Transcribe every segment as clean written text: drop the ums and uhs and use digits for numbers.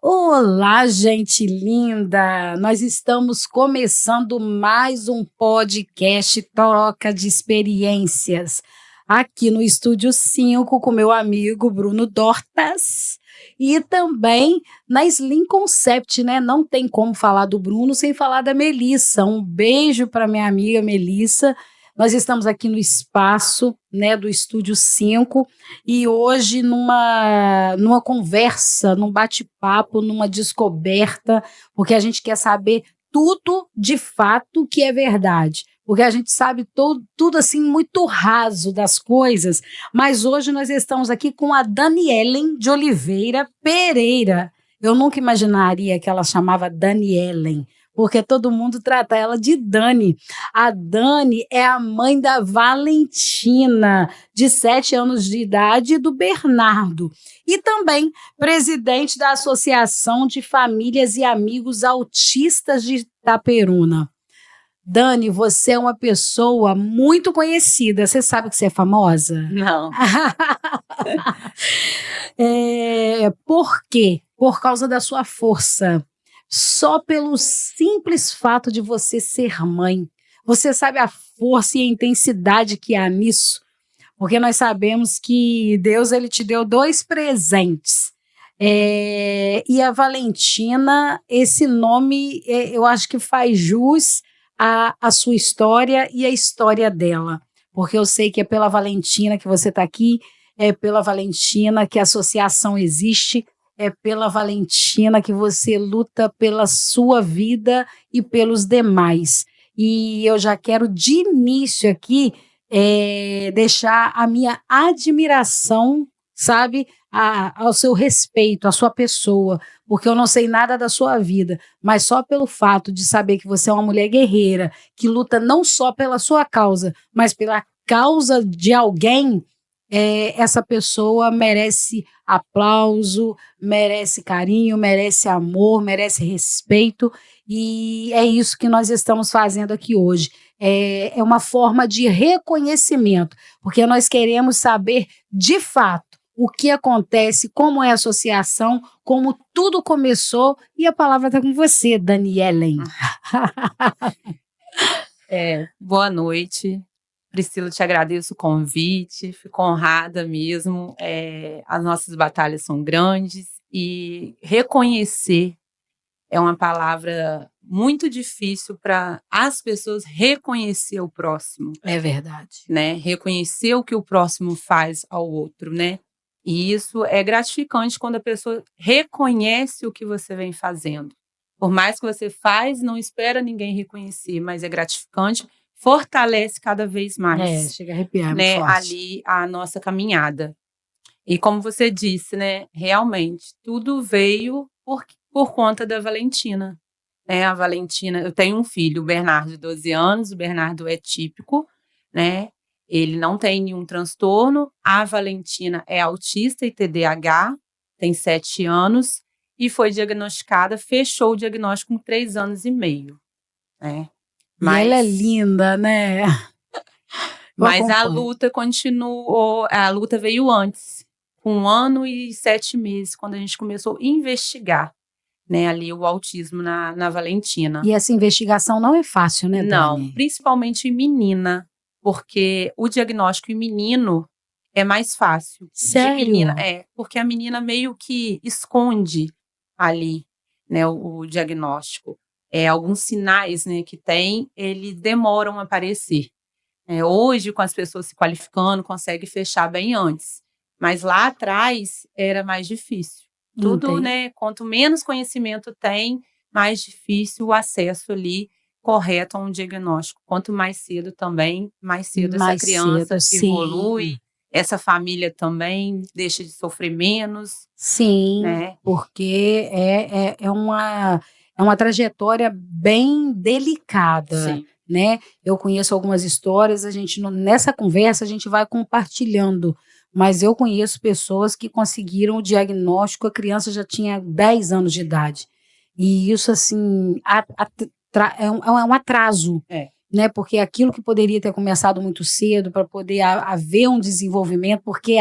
Olá, gente linda! Nós estamos começando mais um podcast Troca de Experiências, aqui no Estúdio 5 com meu amigo Bruno Dortas e também na Slim Concept, né? Não tem como falar do Bruno sem falar da Melissa. Um beijo para minha amiga Melissa. Nós estamos aqui no espaço, né, do Estúdio 5 e hoje numa conversa, num bate-papo, numa descoberta, porque a gente quer saber tudo de fato que é verdade, porque a gente sabe tudo assim muito raso das coisas, mas hoje nós estamos aqui com a Daniellen de Oliveira Pereira. Eu nunca imaginaria que ela chamava Daniellen, porque todo mundo trata ela de Dani. A Dani é a mãe da Valentina, de 7 anos de idade, e do Bernardo. E também presidente da Associação de Famílias e Amigos Autistas de Itaperuna. Dani, você é uma pessoa muito conhecida. Você sabe que você é famosa? Não. Por quê? Por causa da sua força. Só pelo simples fato de você ser mãe. Você sabe a força e a intensidade que há nisso? Porque nós sabemos que Deus ele te deu 2 presentes. E a Valentina, esse nome, eu acho que faz jus à sua história e à história dela. Porque eu sei que é pela Valentina que você está aqui, é pela Valentina que a associação existe, é pela Valentina que você luta pela sua vida e pelos demais. E eu já quero de início aqui deixar a minha admiração, sabe, ao seu respeito, à sua pessoa, porque eu não sei nada da sua vida, mas só pelo fato de saber que você é uma mulher guerreira, que luta não só pela sua causa, mas pela causa de alguém, essa pessoa merece aplauso, merece carinho, merece amor, merece respeito, e é isso que nós estamos fazendo aqui hoje. É uma forma de reconhecimento, porque nós queremos saber de fato o que acontece, como é a associação, como tudo começou, e a palavra está com você, Daniellen. Boa noite. Priscila, te agradeço o convite, fico honrada mesmo. As nossas batalhas são grandes e reconhecer é uma palavra muito difícil para as pessoas reconhecer o próximo. É verdade. Né? Reconhecer o que o próximo faz ao outro, né? E isso é gratificante quando a pessoa reconhece o que você vem fazendo. Por mais que você faz, não espera ninguém reconhecer, mas é gratificante, fortalece cada vez mais. Chega a arrepiar, né, muito forte. ali a nossa caminhada. E como você disse, né, realmente, tudo veio por conta da Valentina. A Valentina, eu tenho um filho, o Bernardo, de 12 anos, o Bernardo é típico, né? Ele não tem nenhum transtorno. A Valentina é autista e TDAH, tem 7 anos, e foi diagnosticada, fechou o diagnóstico com 3 anos e meio. Né? Mas ela é linda, né? Mas a luta continuou, a luta veio antes, com 1 ano e 7 meses, quando a gente começou a investigar, né, ali o autismo na Valentina. E essa investigação não é fácil, né, Dani? Não, principalmente em menina, porque o diagnóstico em menino é mais fácil. Sério? De menina, porque a menina meio que esconde ali, né, o diagnóstico. Alguns sinais, né, que tem, eles demoram a aparecer. Hoje, com as pessoas se qualificando, consegue fechar bem antes. Mas lá atrás era mais difícil. Tudo, né? Quanto menos conhecimento tem, mais difícil o acesso ali correto a um diagnóstico. Quanto mais cedo também, mais cedo essa criança evolui. Essa família também deixa de sofrer menos. Sim, né? Porque é uma trajetória bem delicada. Sim. Né? Eu conheço algumas histórias, nessa conversa a gente vai compartilhando, mas eu conheço pessoas que conseguiram o diagnóstico, a criança já tinha 10 anos de idade, e isso assim é um atraso, né? Porque aquilo que poderia ter começado muito cedo para poder haver um desenvolvimento, porque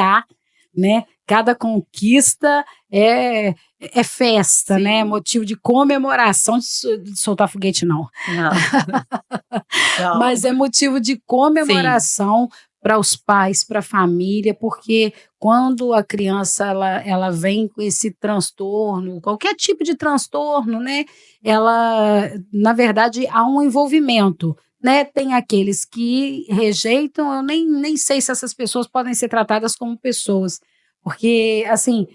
né? cada conquista é festa, Sim. né? Motivo de comemoração, de soltar foguete, não. Não. Não. Mas é motivo de Sim. comemoração para os pais, para a família, porque quando a criança ela vem com esse transtorno, qualquer tipo de transtorno, né? Ela, na verdade, há um envolvimento, né? Tem aqueles que rejeitam, eu nem sei se essas pessoas podem ser tratadas como pessoas, porque, assim,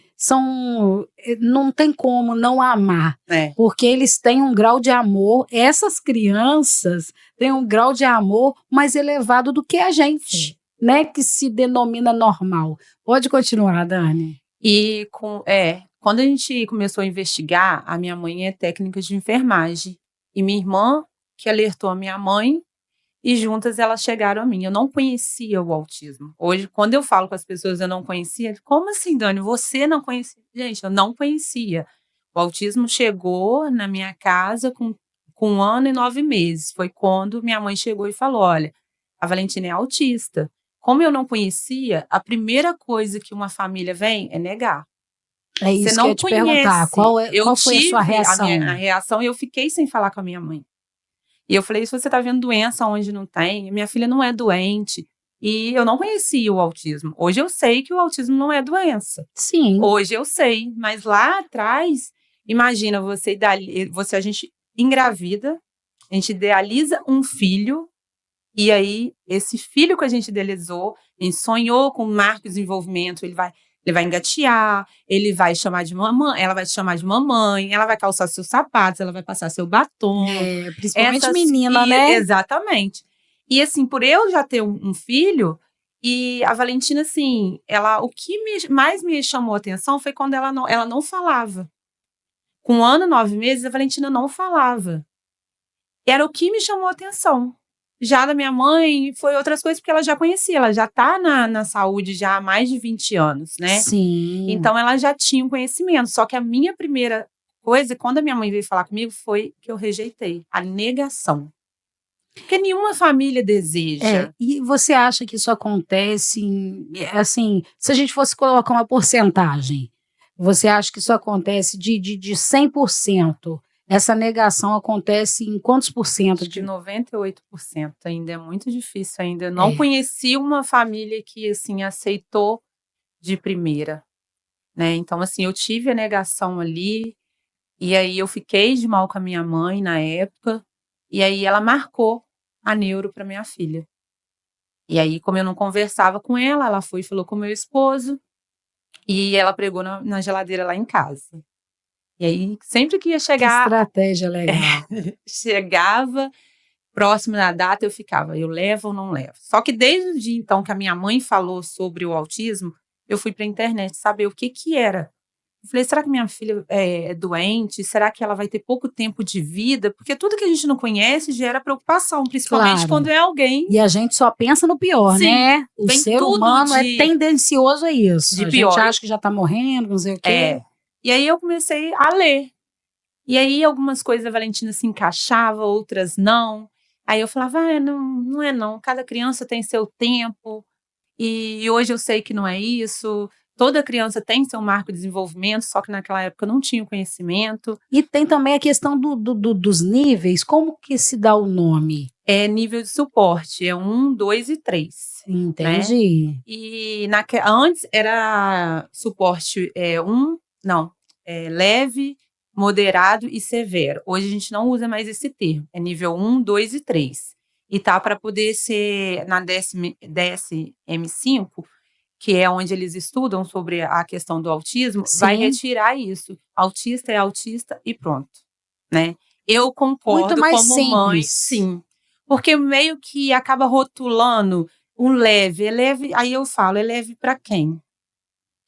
não tem como não amar, É. porque eles têm um grau de amor, essas crianças têm um grau de amor mais elevado do que a gente, né? Que se denomina normal. Pode continuar, Dani. E quando a gente começou a investigar, a minha mãe é técnica de enfermagem. E minha irmã, que alertou a minha mãe, e juntas elas chegaram a mim. Eu não conhecia o autismo. Hoje, quando eu falo com as pessoas eu não conhecia, como assim, Dani, você não conhecia? Gente, eu não conhecia. O autismo chegou na minha casa com 1 ano e 9 meses. Foi quando minha mãe chegou e falou, olha, a Valentina é autista. Como eu não conhecia, a primeira coisa que uma família vem é negar. É Você isso que eu não ia te perguntar. conhece. Qual foi a sua tive reação? a reação e eu fiquei sem falar com a minha mãe. E eu falei, se você tá vendo doença onde não tem, minha filha não é doente. E eu não conhecia o autismo. Hoje eu sei que o autismo não é doença. Sim. Hoje eu sei, mas lá atrás, imagina a gente engravida, a gente idealiza um filho, e aí esse filho que a gente idealizou, a gente sonhou com marco de desenvolvimento, ele vai engatear, ele vai chamar de mamãe, ela vai te chamar de mamãe, ela vai calçar seus sapatos, ela vai passar seu batom. Principalmente menina, né? Exatamente. E assim, por eu já ter um filho, e a Valentina, assim, o que mais me chamou a atenção foi quando ela não falava. Com 1 ano e 9 meses, a Valentina não falava. Era o que me chamou a atenção. Já da minha mãe, foi outras coisas, porque ela já conhecia, ela já tá na saúde já há mais de 20 anos, né? Sim. Então, ela já tinha um conhecimento. Só que a minha primeira coisa, quando a minha mãe veio falar comigo, foi que eu rejeitei. A negação. Porque nenhuma família deseja. E você acha que isso acontece, assim, se a gente fosse colocar uma porcentagem, você acha que isso acontece de 100%? Essa negação acontece em quantos por cento? Acho que 98%. Ainda é muito difícil ainda. Eu não conheci uma família que, assim, aceitou de primeira, né? Então, assim, eu tive a negação ali, e aí eu fiquei de mal com a minha mãe na época, e aí ela marcou a neuro para minha filha. E aí, como eu não conversava com ela, ela foi e falou com o meu esposo, e ela pregou na geladeira lá em casa. E aí, sempre que ia chegar... Que estratégia legal. Chegava próximo da data, eu ficava, eu levo ou não levo? Só que desde o dia, então, que a minha mãe falou sobre o autismo, eu fui para a internet saber o que era. Eu falei, será que minha filha é doente? Será que ela vai ter pouco tempo de vida? Porque tudo que a gente não conhece gera preocupação, principalmente Claro. quando é alguém... E a gente só pensa no pior, Sim, né? O vem ser tudo humano é de tendencioso a isso. A pior. gente acha que já tá morrendo, não sei o quê. E aí eu comecei a ler. E aí algumas coisas a Valentina se encaixava, outras não. Aí eu falava, não é não. Cada criança tem seu tempo. E hoje eu sei que não é isso. Toda criança tem seu marco de desenvolvimento, só que naquela época não tinha o conhecimento. E tem também a questão dos níveis. Como que se dá o nome? É nível de suporte, é 1, 2 e 3. Entendi. Né? E antes era suporte leve, moderado e severo. Hoje a gente não usa mais esse termo. É nível 1, 2 e 3. E tá para poder ser na DSM-5, que é onde eles estudam sobre a questão do autismo, vai retirar isso. Autista é autista e pronto, né? Eu concordo muito mais como simples. Mãe, sim. Porque meio que acaba rotulando o leve, é leve, aí eu falo, é leve para quem?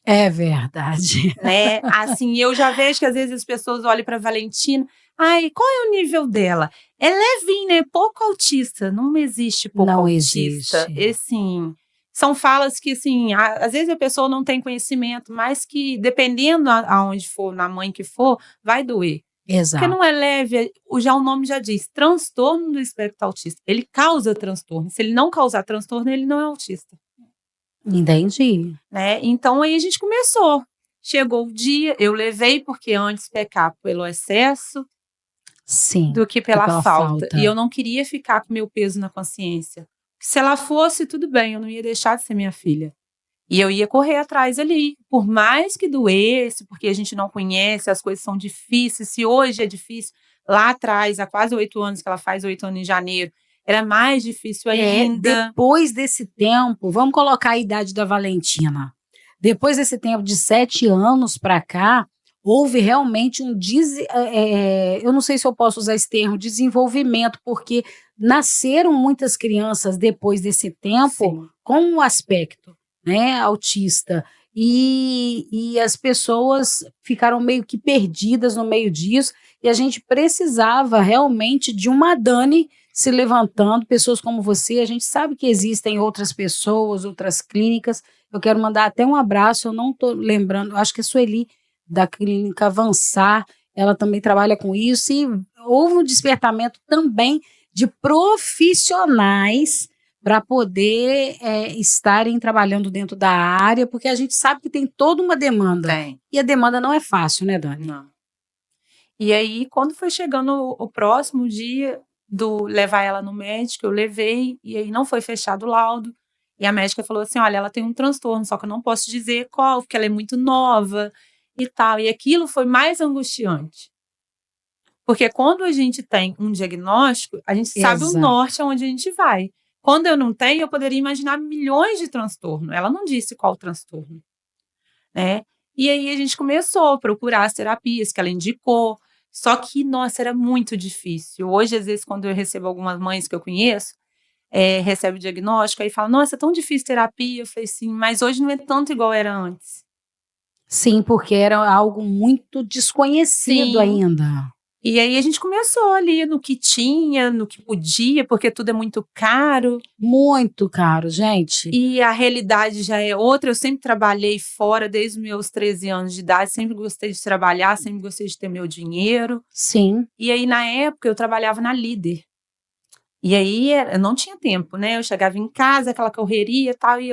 É verdade. Né? Assim, eu já vejo que às vezes as pessoas olham para Valentina, ai, qual é o nível dela? É levinho, né? Pouco autista. Não existe pouco não autista. Existe. Assim, são falas que, assim, às vezes a pessoa não tem conhecimento, mas que, dependendo aonde for, na mãe que for, vai doer. Exato. Porque não é leve, já o nome já diz, transtorno do espectro autista. Ele causa transtorno. Se ele não causar transtorno, ele não é autista. Entendi. né? Então aí a gente começou. Chegou o dia, eu levei, porque antes pecar pelo excesso Sim, do que que pela pela falta. E falta. eu não queria ficar com meu peso na consciência. Se ela fosse, tudo bem, eu não ia deixar de ser minha filha. E eu ia correr atrás ali, por mais que doesse, porque a gente não conhece, as coisas são difíceis. Se hoje é difícil, lá atrás, há quase 8 anos, que ela faz 8 anos em janeiro, era mais difícil ainda. Depois desse tempo, vamos colocar a idade da Valentina. Depois desse tempo de 7 anos para cá, houve realmente eu não sei se eu posso usar esse termo, desenvolvimento, porque nasceram muitas crianças depois desse tempo Sim. com um aspecto, né, autista. E as pessoas ficaram meio que perdidas no meio disso, e a gente precisava realmente de uma Dani se levantando, pessoas como você. A gente sabe que existem outras pessoas, outras clínicas. Eu quero mandar até um abraço, eu não estou lembrando, acho que é a Sueli, da clínica Avançar, ela também trabalha com isso, e houve um despertamento também de profissionais para poder estarem trabalhando dentro da área, porque a gente sabe que tem toda uma demanda. Tem. E a demanda não é fácil, né, Dani? Não. E aí, quando foi chegando o próximo dia do levar ela no médico, eu levei, e aí não foi fechado o laudo. E a médica falou assim: olha, ela tem um transtorno, só que eu não posso dizer qual, porque ela é muito nova e tal. E aquilo foi mais angustiante. Porque quando a gente tem um diagnóstico, a gente sabe o Exato. norte aonde a gente vai. Quando eu não tenho, eu poderia imaginar milhões de transtornos. Ela não disse qual transtorno, né? E aí a gente começou a procurar as terapias que ela indicou. Só que, nossa, era muito difícil. Hoje, às vezes, quando eu recebo algumas mães que eu conheço, recebe o diagnóstico, aí fala, nossa, é tão difícil terapia. Eu falei, sim, mas hoje não é tanto igual era antes. Sim, porque era algo muito desconhecido Sim. ainda. E aí a gente começou ali no que tinha, no que podia, porque tudo é muito caro. Muito caro, gente. E a realidade já é outra. Eu sempre trabalhei fora desde os meus 13 anos de idade, sempre gostei de trabalhar, sempre gostei de ter meu dinheiro. Sim. E aí, na época, eu trabalhava na Líder. E aí, eu não tinha tempo, né? Eu chegava em casa, aquela correria e tal, e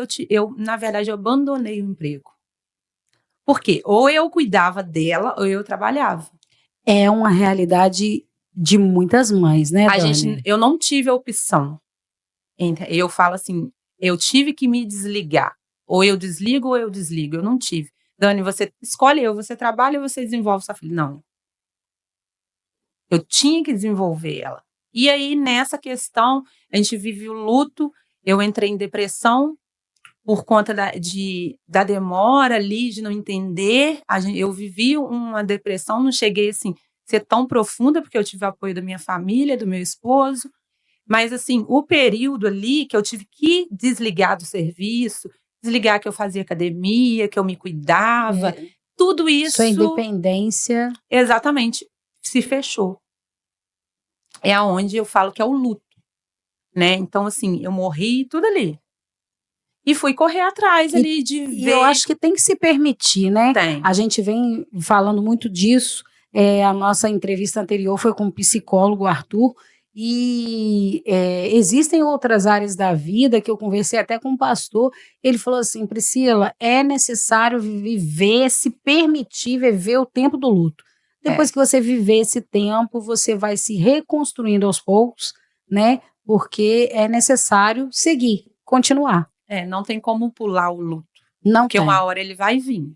na verdade, eu abandonei o emprego. Por quê? Ou eu cuidava dela, ou eu trabalhava. É uma realidade de muitas mães, né, Dani? Eu não tive a opção. Eu falo assim, eu tive que me desligar. Ou eu desligo, ou eu desligo. Eu não tive. Dani, você escolhe você trabalha ou você desenvolve sua filha. Não. Eu tinha que desenvolver ela. E aí, nessa questão, a gente vive o luto. Eu entrei em depressão por conta da demora ali, de não entender. Eu vivi uma depressão, não cheguei assim, a ser tão profunda, porque eu tive o apoio da minha família, do meu esposo. Mas, assim, o período ali que eu tive que desligar do serviço, desligar que eu fazia academia, que eu me cuidava, tudo isso. Sua independência. Exatamente, se fechou. É aonde eu falo que é o luto, né? Então, assim, eu morri tudo ali. E fui correr atrás ali de ver. E eu acho que tem que se permitir, né? Tem. A gente vem falando muito disso. A nossa entrevista anterior foi com o psicólogo Arthur. E existem outras áreas da vida que eu conversei até com o pastor. Ele falou assim: Priscila, é necessário viver, se permitir viver o tempo do luto. Depois que você viver esse tempo, você vai se reconstruindo aos poucos, né? Porque é necessário seguir, continuar. Não tem como pular o luto. Não porque tem. uma hora ele vai vir,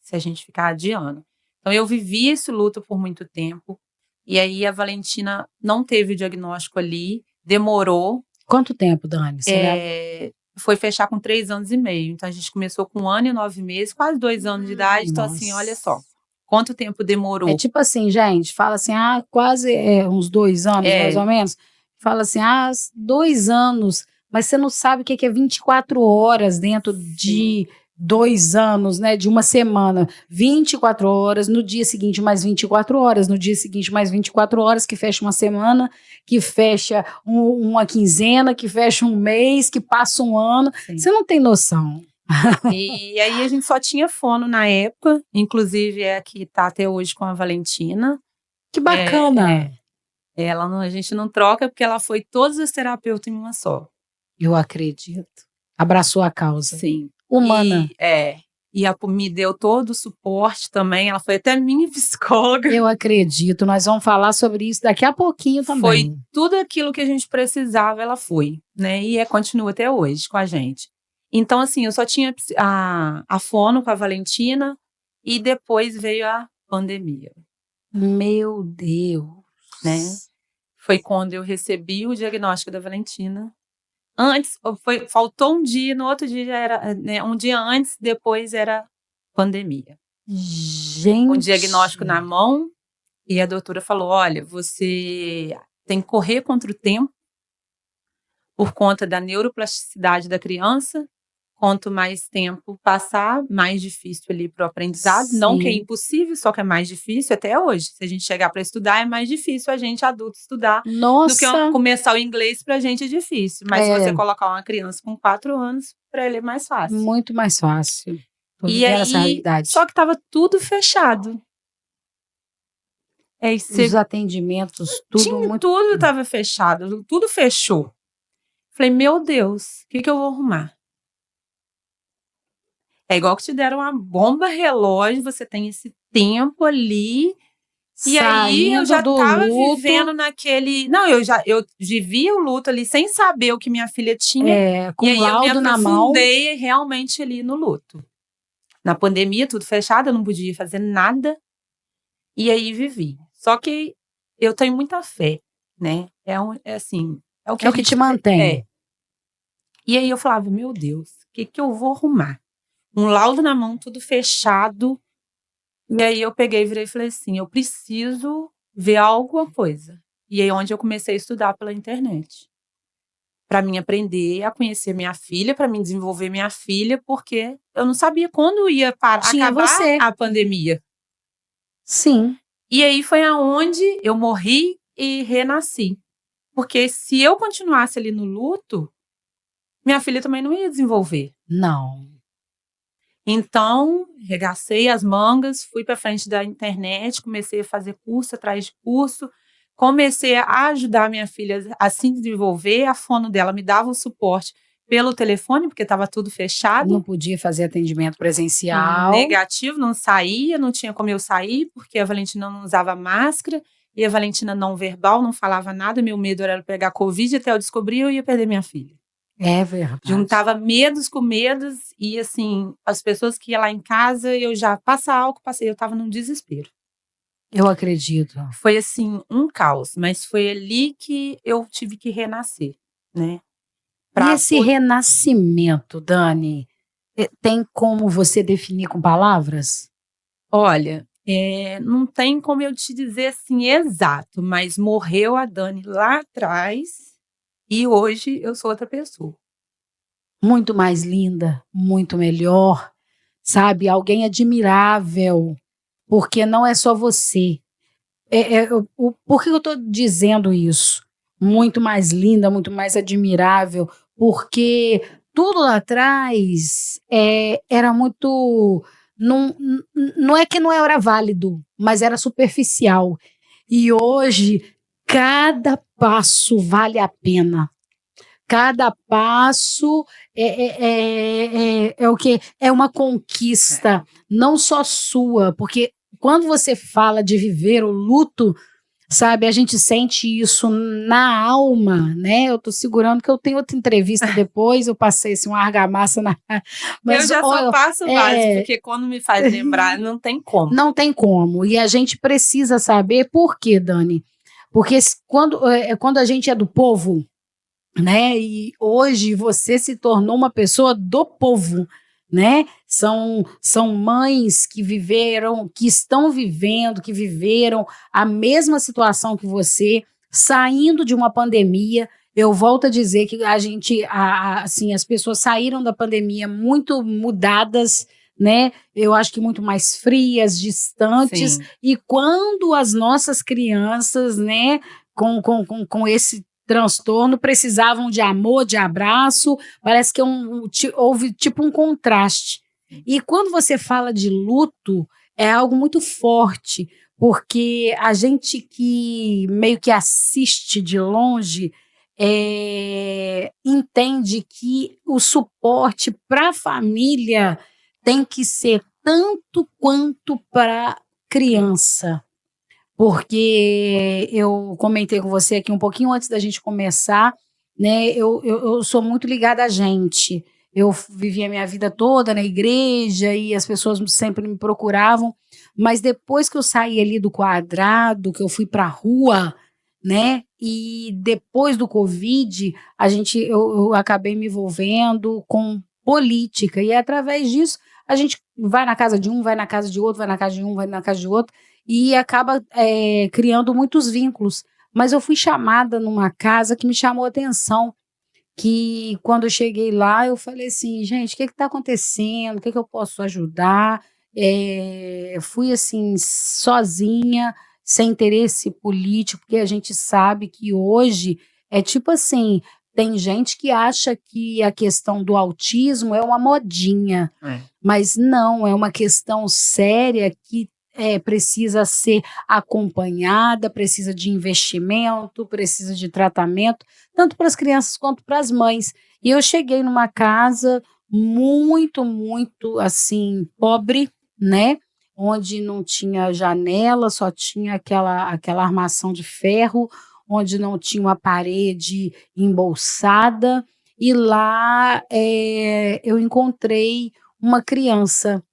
se a gente ficar adiando. Então, eu vivi esse luto por muito tempo. E aí, a Valentina não teve o diagnóstico ali, demorou. Quanto tempo, Dani? Você lembra? Foi fechar com 3 anos e meio. Então, a gente começou com 1 ano e 9 meses, quase 2 anos de idade. Então, assim, olha só, quanto tempo demorou. É tipo assim, gente, fala assim, quase uns 2 anos, mais ou menos. Fala assim, 2 anos, mas você não sabe o que é 24 horas dentro de 2 anos, né? De uma semana. 24 horas, no dia seguinte mais 24 horas, no dia seguinte mais 24 horas, que fecha uma semana, que fecha uma quinzena, que fecha um mês, que passa um ano. Sim. Você não tem noção. E aí a gente só tinha fono na época, inclusive é a que tá até hoje com a Valentina. Que bacana! A gente não troca porque ela foi todas as terapeutas em uma só. Eu acredito. Abraçou a causa. Sim. Humana. Me deu todo o suporte também. Ela foi até minha psicóloga. Eu acredito. Nós vamos falar sobre isso daqui a pouquinho também. Foi tudo aquilo que a gente precisava, ela foi, né? E continua até hoje com a gente. Então, assim, eu só tinha a fono com a Valentina e depois veio a pandemia. Meu Deus. Né? Foi quando eu recebi o diagnóstico da Valentina. Faltou um dia, no outro dia já era, né, um dia antes, depois era pandemia. Gente. Um diagnóstico na mão e a doutora falou, olha, você tem que correr contra o tempo por conta da neuroplasticidade da criança. Quanto mais tempo passar, mais difícil ali para o aprendizado. Sim. Não que é impossível, só que é mais difícil até hoje. Se a gente chegar para estudar, é mais difícil a gente adulto estudar. Nossa. Do que começar o inglês para a gente é difícil. Mas se você colocar uma criança com 4 anos, para ele é mais fácil. Muito mais fácil. E aí, essa realidade. só que estava tudo fechado. Os atendimentos, tudo tudo estava fechado, tudo fechou. Falei, meu Deus, o que eu vou arrumar? É igual que te deram uma bomba relógio, você tem esse tempo ali. E aí eu já tava vivendo naquele... Não, eu vivia o luto ali sem saber o que minha filha tinha. Com o laudo na mão. Eu me aprofundei realmente ali no luto. Na pandemia, tudo fechado, eu não podia fazer nada. E aí vivi. Só que eu tenho muita fé, né? É o que te mantém. E aí eu falava, meu Deus, o que eu vou arrumar? Um laudo na mão, tudo fechado. E aí eu peguei, virei e falei assim, eu preciso ver alguma coisa. E aí onde eu comecei a estudar pela internet. Para mim aprender a conhecer minha filha, para mim desenvolver minha filha, porque eu não sabia quando ia acabar a pandemia. Sim. E aí foi aonde eu morri e renasci. Porque se eu continuasse ali no luto, minha filha também não ia desenvolver. Não. Então, regacei as mangas, fui para frente da internet, comecei a fazer curso atrás de curso, comecei a ajudar minha filha a se desenvolver, a fono dela me dava um suporte pelo telefone, porque estava tudo fechado. Não podia fazer atendimento presencial. Negativo, não saía, não tinha como eu sair, porque a Valentina não usava máscara, e a Valentina não verbal, não falava nada, meu medo era pegar Covid, até eu descobrir eu ia perder minha filha. É verdade. Juntava medos com medos e, assim, as pessoas que iam lá em casa, eu já eu tava num desespero. Eu acredito. Foi, assim, um caos, mas foi ali que eu tive que renascer, né? E esse renascimento, Dani, tem como você definir com palavras? Olha, não tem como eu te dizer, assim, exato, mas morreu a Dani lá atrás. E hoje eu sou outra pessoa. Muito mais linda, muito melhor, sabe? Alguém admirável, porque não é só você. Por que eu estou dizendo isso? Muito mais linda, muito mais admirável, porque tudo lá atrás era muito... Não é que não era válido, mas era superficial. E hoje... Cada passo vale a pena. Cada passo é o que é uma conquista, não só sua, porque quando você fala de viver o luto, sabe, a gente sente isso na alma, né? Eu tô segurando que eu tenho outra entrevista depois, eu passei assim, uma argamassa na... Mas eu já só passo básico, porque quando me faz lembrar, não tem como. Não tem como, e a gente precisa saber por quê, Dani? Porque quando a gente é do povo, né? E hoje você se tornou uma pessoa do povo, né? São mães que viveram, que estão vivendo, que viveram a mesma situação que você, saindo de uma pandemia. Eu volto a dizer que assim, as pessoas saíram da pandemia muito mudadas, né? Eu acho que muito mais frias, distantes. Sim. E quando as nossas crianças, né, com esse transtorno, precisavam de amor, de abraço, parece que houve tipo um contraste. E quando você fala de luto, é algo muito forte, porque a gente que meio que assiste de longe, entende que o suporte para a família tem que ser tanto quanto para a criança. Porque eu comentei com você aqui um pouquinho antes da gente começar, né? Eu sou muito ligada a gente. Eu vivi a minha vida toda na igreja e as pessoas sempre me procuravam, mas depois que eu saí ali do quadrado, que eu fui para a rua, né? E depois do Covid, eu acabei me envolvendo com política, e através disso a gente vai na casa de um, vai na casa de outro, vai na casa de um, vai na casa de outro, e acaba criando muitos vínculos. Mas eu fui chamada numa casa que me chamou a atenção, que quando eu cheguei lá, eu falei assim, gente, o que está acontecendo? O que eu posso ajudar? Fui assim, sozinha, sem interesse político, porque a gente sabe que hoje é tipo assim, tem gente que acha que a questão do autismo é uma modinha, mas não, é uma questão séria que precisa ser acompanhada, precisa de investimento, precisa de tratamento, tanto para as crianças quanto para as mães. E eu cheguei numa casa muito, muito assim, pobre, né? Onde não tinha janela, só tinha aquela armação de ferro, onde não tinha uma parede embolsada, e lá eu encontrei uma criança.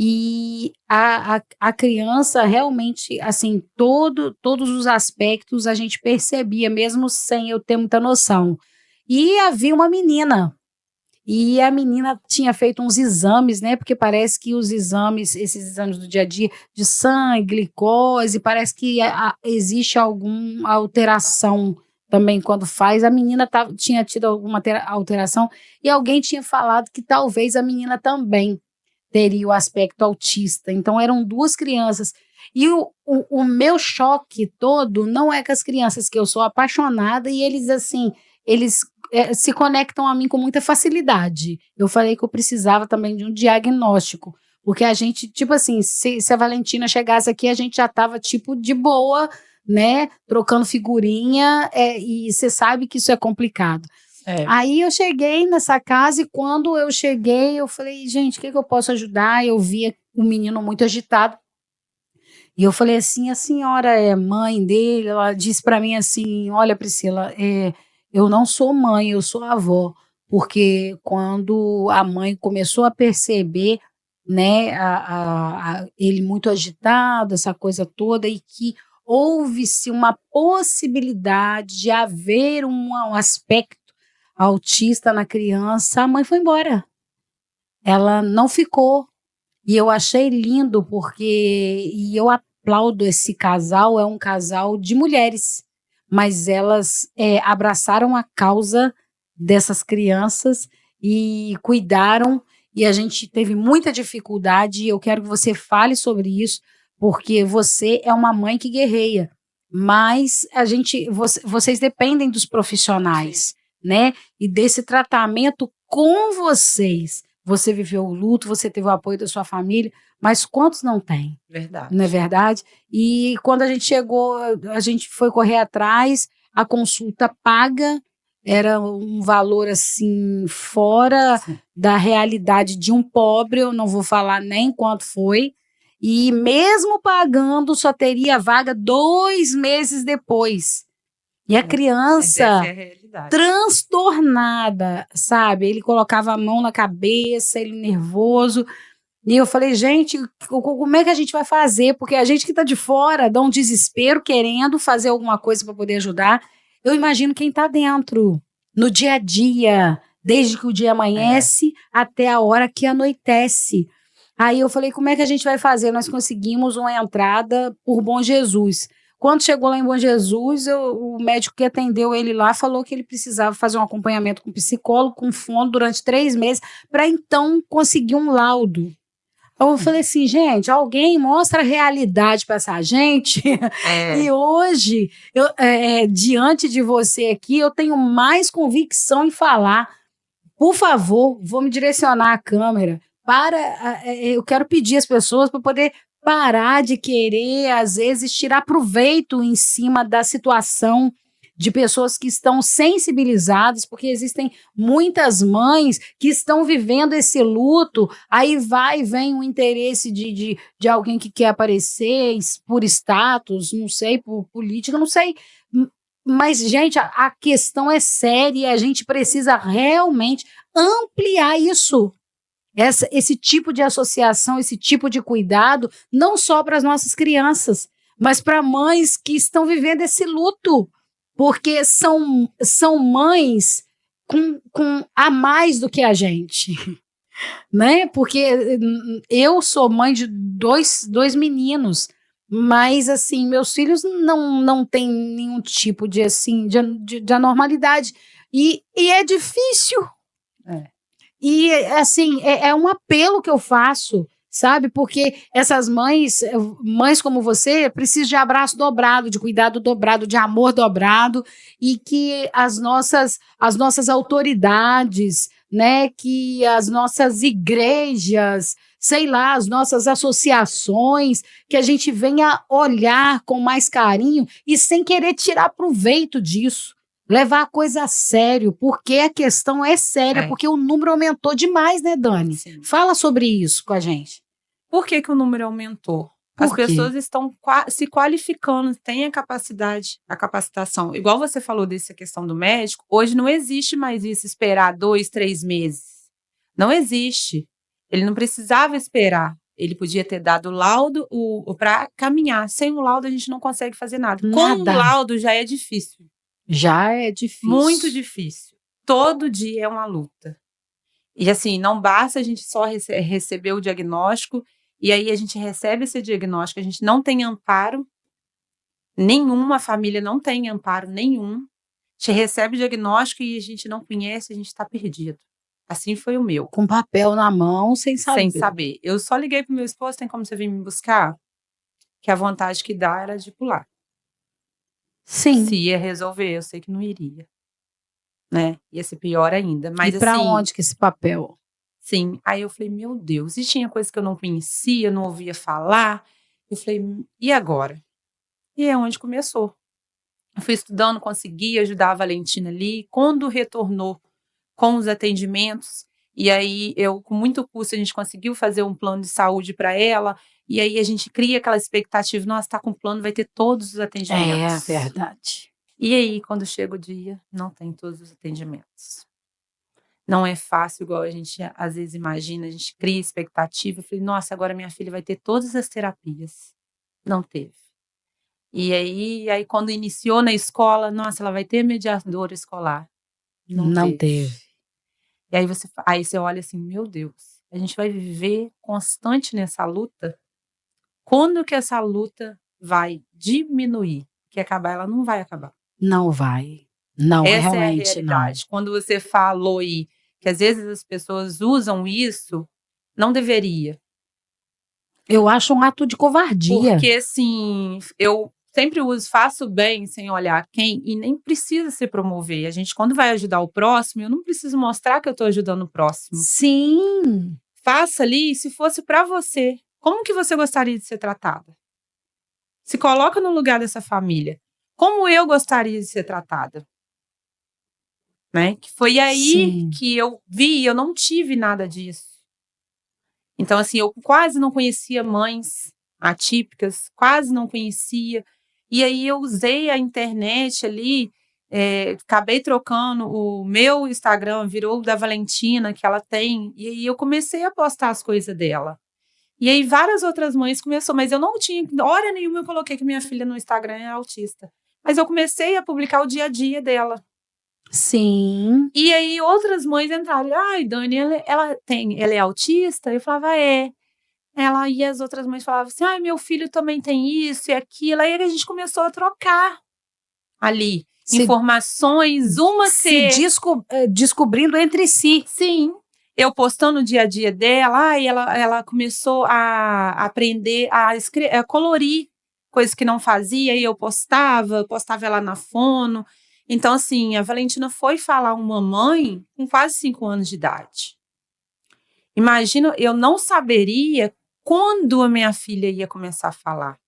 E a criança realmente, assim, todos os aspectos a gente percebia, mesmo sem eu ter muita noção. E havia uma menina, e a menina tinha feito uns exames, né? Porque parece que os exames, esses exames do dia a dia, de sangue, glicose, parece que existe alguma alteração também quando faz. A menina tinha tido alguma alteração, e alguém tinha falado que talvez a menina também teria o aspecto autista. Então, eram duas crianças. E o meu choque todo não é com as crianças, que eu sou apaixonada, e eles, assim, eles se conectam a mim com muita facilidade. Eu falei que eu precisava também de um diagnóstico, porque a gente, tipo assim, se a Valentina chegasse aqui, a gente já estava, tipo, de boa, né, trocando figurinha, e você sabe que isso é complicado. Aí eu cheguei nessa casa, e quando eu cheguei, eu falei, gente, o que eu posso ajudar? Eu via um menino muito agitado, e eu falei assim, a senhora é mãe dele? Ela disse para mim assim, olha, Priscila, eu não sou mãe, eu sou avó, porque quando a mãe começou a perceber, né, ele muito agitado, essa coisa toda, e que houve-se uma possibilidade de haver um aspecto autista na criança, a mãe foi embora. Ela não ficou. E eu achei lindo, e eu aplaudo esse casal, é um casal de mulheres, mas elas abraçaram a causa dessas crianças e cuidaram, e a gente teve muita dificuldade, e eu quero que você fale sobre isso, porque você é uma mãe que guerreia, mas vocês dependem dos profissionais, né? E desse tratamento com vocês. Você viveu o luto, você teve o apoio da sua família, mas quantos não têm? Verdade. Não é verdade? E quando a gente chegou, a gente foi correr atrás, a consulta paga era um valor assim fora da realidade de um pobre, eu não vou falar nem quanto foi, e mesmo pagando só teria vaga 2 meses depois. E a criança transtornada, sabe? Ele colocava a mão na cabeça, ele nervoso. E eu falei, gente, como é que a gente vai fazer? Porque a gente que está de fora dá um desespero querendo fazer alguma coisa para poder ajudar. Eu imagino quem está dentro, no dia a dia, desde que o dia amanhece até a hora que anoitece. Aí eu falei, como é que a gente vai fazer? Nós conseguimos uma entrada por Bom Jesus. Quando chegou lá em Bom Jesus, o médico que atendeu ele lá falou que ele precisava fazer um acompanhamento com psicólogo, com fono, durante 3 meses, para então conseguir um laudo. Eu falei assim, gente, alguém mostra a realidade para essa gente. E hoje, diante de você aqui, eu tenho mais convicção em falar. Por favor, vou me direcionar a câmera. Eu quero pedir às pessoas para poder parar de querer, às vezes, tirar proveito em cima da situação de pessoas que estão sensibilizadas, porque existem muitas mães que estão vivendo esse luto, aí vem o interesse de alguém que quer aparecer por status, não sei, por política, não sei. Mas, gente, a questão é séria e a gente precisa realmente ampliar isso. Esse tipo de associação, esse tipo de cuidado, não só para as nossas crianças, mas para mães que estão vivendo esse luto, porque são mães com a mais do que a gente, né? Porque eu sou mãe de dois meninos, mas assim, meus filhos não têm nenhum tipo de assim de anormalidade e é difícil. E, assim, é um apelo que eu faço, sabe? Porque essas mães como você, precisam de abraço dobrado, de cuidado dobrado, de amor dobrado, e que as nossas autoridades, né? Que as nossas igrejas, sei lá, as nossas associações, que a gente venha olhar com mais carinho e sem querer tirar proveito disso. Levar a coisa a sério, porque a questão é séria, porque o número aumentou demais, né, Dani? Sim. Fala sobre isso com a gente. Por que o número aumentou? As pessoas estão se qualificando, têm a capacidade, a capacitação. Igual você falou dessa questão do médico, hoje não existe mais isso, esperar 2, 3 meses. Não existe. Ele não precisava esperar. Ele podia ter dado laudo para caminhar. Sem o laudo, a gente não consegue fazer nada. Com o laudo, já é difícil. Já é difícil. Muito difícil. Todo dia é uma luta. E assim, não basta a gente só receber o diagnóstico, e aí a gente recebe esse diagnóstico, a gente não tem amparo nenhum, a família não tem amparo nenhum. A gente recebe o diagnóstico e a gente não conhece, a gente está perdido. Assim foi o meu. Com papel na mão, sem saber. Sem saber. Eu só liguei pro meu esposo, tem como você vir me buscar? Que a vontade que dá era de pular. Sim. Se ia resolver, eu sei que não iria, né? Ia ser pior ainda. Mas, e para assim, onde que esse papel? Sim. Aí eu falei, meu Deus, e tinha coisa que eu não conhecia, não ouvia falar. Eu falei, e agora? E é onde começou. Eu fui estudando, consegui ajudar a Valentina ali. Quando retornou com os atendimentos, e aí com muito custo, a gente conseguiu fazer um plano de saúde para ela. E aí a gente cria aquela expectativa, nossa, está com plano, vai ter todos os atendimentos. É verdade. E aí, quando chega o dia, não tem todos os atendimentos. Não é fácil, igual a gente às vezes imagina, a gente cria expectativa. Eu falei, nossa, agora minha filha vai ter todas as terapias. Não teve. E aí quando iniciou na escola, nossa, ela vai ter mediadora escolar. Não teve. E aí você olha assim, meu Deus, a gente vai viver constante nessa luta? Quando que essa luta vai diminuir? Que acabar, ela não vai acabar. Não vai. Não, essa realmente é a realidade. não. Quando você falou aí que às vezes as pessoas usam isso, não deveria. Eu acho um ato de covardia. Porque, assim, eu sempre faço bem sem olhar quem, e nem precisa se promover. A gente, quando vai ajudar o próximo, eu não preciso mostrar que eu estou ajudando o próximo. Sim. Faça ali, se fosse para você, como que você gostaria de ser tratada? Se coloca no lugar dessa família. Como eu gostaria de ser tratada? Né? Que foi aí que eu vi, eu não tive nada disso. Então, assim, eu quase não conhecia mães atípicas, quase não conhecia. E aí eu usei a internet ali, acabei trocando o meu Instagram, virou o da Valentina, que ela tem, e aí eu comecei a postar as coisas dela. E aí várias outras mães começaram, mas eu não tinha, hora nenhuma eu coloquei que minha filha no Instagram é autista. Mas eu comecei a publicar o dia a dia dela. Sim. E aí outras mães entraram, ai, Dani, ela é autista? Eu falava, é. E as outras mães falavam assim, ai, meu filho também tem isso e aquilo. Aí a gente começou a trocar ali informações, descobrindo entre si. Sim. Eu postando o dia a dia dela, ela começou a aprender a colorir coisas que não fazia, e eu postava ela na fono. Então, assim, a Valentina foi falar uma mãe com quase 5 anos de idade. Imagina, eu não saberia quando a minha filha ia começar a falar.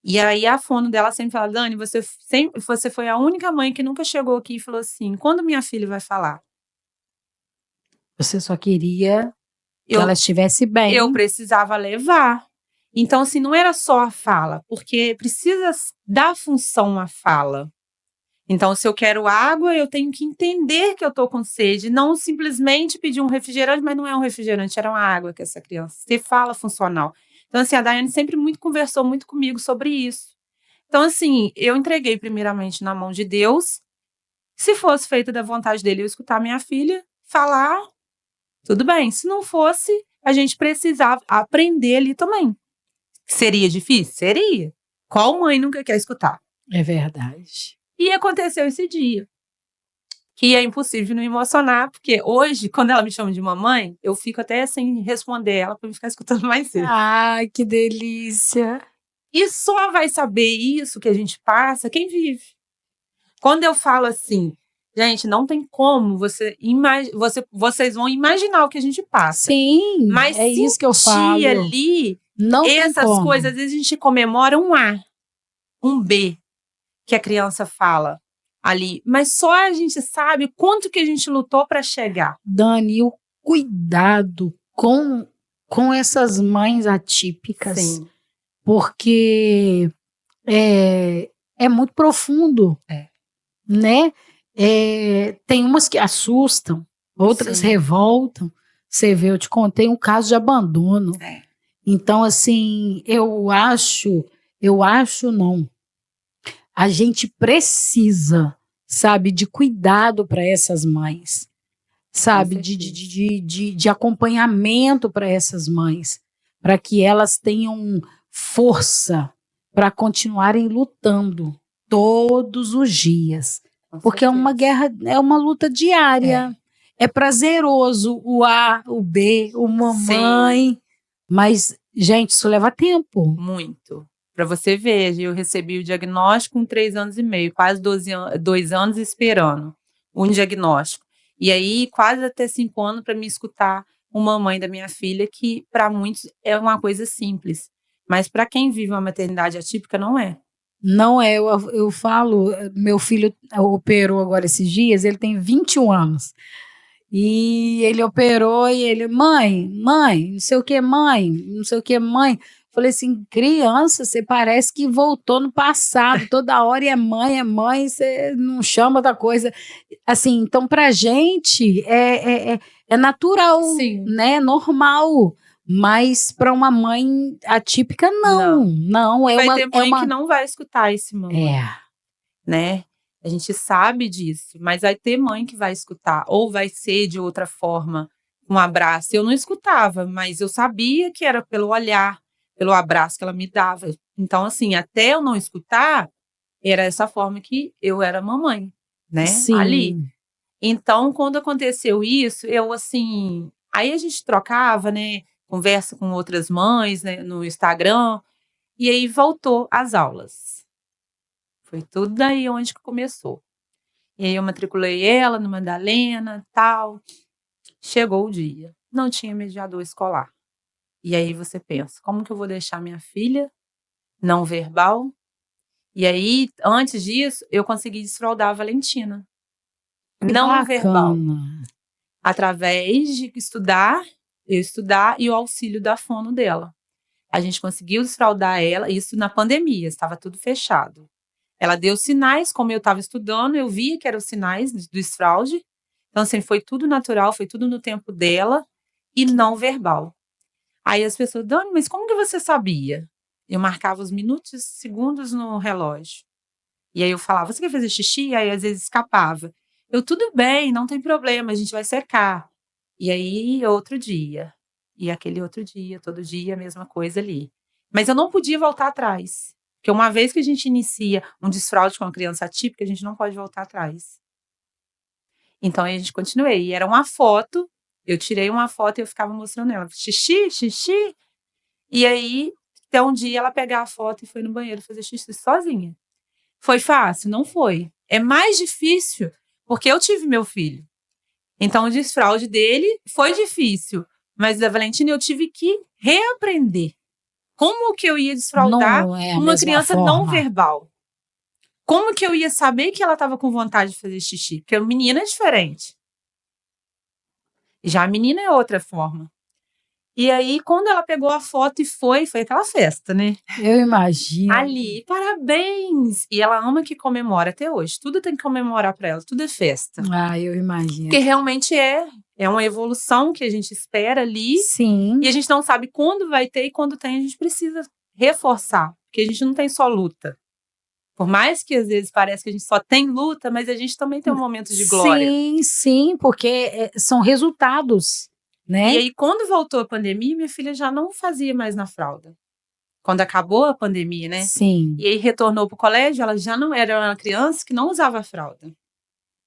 E aí a fono dela sempre fala, Dani, você foi a única mãe que nunca chegou aqui e falou assim, quando minha filha vai falar? Você só queria que Eu, ela estivesse bem. eu precisava levar. Então, assim, não era só a fala, porque precisa dar função à fala. Então, se eu quero água, eu tenho que entender que eu estou com sede, não simplesmente pedir um refrigerante, mas não é um refrigerante, era uma água que essa criança. Você fala funcional. Então, assim, a Daiane sempre conversou muito comigo sobre isso. Então, assim, eu entreguei primeiramente na mão de Deus. Se fosse feita da vontade dele, eu escutar minha filha falar, tudo bem. Se não fosse, a gente precisava aprender ali também. Seria difícil? Seria. Qual mãe nunca quer escutar? É verdade. E aconteceu esse dia. Que é impossível não emocionar, porque hoje, quando ela me chama de mamãe, eu fico até sem responder ela para me ficar escutando mais cedo. Ai, que delícia. E só vai saber isso que a gente passa quem vive. Quando eu falo assim, gente, não tem como vocês vão imaginar o que a gente passa. Sim, mas é isso que eu falo. Ali, não essas tem como. coisas, às vezes a gente comemora um A, um B, que a criança fala ali. Mas só a gente sabe quanto que a gente lutou para chegar. Dani, o cuidado com essas mães atípicas. Sim. Porque é muito profundo, né? Tem umas que assustam, outras Sim. revoltam. Você vê, eu te contei um caso de abandono. Então, assim, eu acho não. A gente precisa, sabe, de cuidado para essas mães, sabe, de acompanhamento para essas mães, para que elas tenham força para continuarem lutando todos os dias. Porque é uma guerra, é uma luta diária. É prazeroso o A, o B, o mamãe. Sim. Mas, gente, isso leva tempo. Muito. Para você ver, eu recebi o diagnóstico com 3 anos e meio, quase 2 anos esperando um diagnóstico. E aí, quase até 5 anos para me escutar uma mamãe da minha filha, que para muitos é uma coisa simples. Mas para quem vive uma maternidade atípica, não é. Não é, eu falo, meu filho operou agora esses dias, ele tem 21 anos. E ele operou e ele, mãe, não sei o que, mãe, não sei o que, mãe. Falei assim, criança, você parece que voltou no passado, toda hora é mãe, você não chama outra coisa. Assim, então pra gente é natural, Sim. né, normal. Mas para uma mãe atípica, não. Vai ter mãe que não vai escutar esse mamãe. É. Né? A gente sabe disso, mas vai ter mãe que vai escutar, ou vai ser de outra forma, um abraço. Eu não escutava, mas eu sabia que era pelo olhar, pelo abraço que ela me dava. Então, assim, até eu não escutar, era essa forma que eu era mamãe, né? Sim. Ali. Então, quando aconteceu isso, eu, assim... Aí a gente trocava, né? Conversa com outras mães, né, no Instagram, e aí voltou às aulas. Foi tudo daí onde que começou. E aí eu matriculei ela no Madalena, tal. Chegou o dia. Não tinha mediador escolar. E aí você pensa, como que eu vou deixar minha filha não verbal? E aí, antes disso, eu consegui desfraldar a Valentina. Não verbal. Através de eu estudar e o auxílio da fono dela. A gente conseguiu desfraldar ela, isso na pandemia, estava tudo fechado. Ela deu sinais, como eu estava estudando, eu via que eram os sinais do desfraude. Então, assim, foi tudo natural, foi tudo no tempo dela e não verbal. Aí as pessoas, Dani, mas como que você sabia? Eu marcava os minutos, segundos no relógio. E aí eu falava, você quer fazer xixi? Aí às vezes escapava. Eu, tudo bem, não tem problema, a gente vai secar. E aí, outro dia. E aquele outro dia, todo dia, a mesma coisa ali. Mas eu não podia voltar atrás. Porque uma vez que a gente inicia um desfraude com uma criança atípica, a gente não pode voltar atrás. Então, aí a gente continuei. E era uma foto, eu tirei uma foto e eu ficava mostrando ela. Xixi, xixi. E aí, até um dia ela pegar a foto e foi no banheiro fazer xixi sozinha. Foi fácil? Não foi. É mais difícil, porque eu tive meu filho. Então, o desfraude dele foi difícil. Mas da Valentina eu tive que reaprender. Como que eu ia desfraldar Não é a uma mesma criança não forma. verbal? Como que eu ia saber que ela estava com vontade de fazer xixi? Porque a menina é diferente. Já a menina é outra forma. E aí, quando ela pegou a foto e foi aquela festa, né? Eu imagino. Ali, parabéns! E ela ama que comemora até hoje. Tudo tem que comemorar para ela, tudo é festa. Eu imagino. Porque realmente é uma evolução que a gente espera ali. Sim. E a gente não sabe quando vai ter e quando tem, a gente precisa reforçar. Porque a gente não tem só luta. Por mais que às vezes pareça que a gente só tem luta, mas a gente também tem um momento de glória. Sim, porque são resultados, né? E aí, quando voltou a pandemia, minha filha já não fazia mais na fralda. Quando acabou a pandemia, né? Sim. E aí retornou para o colégio, ela já não era uma criança que não usava fralda.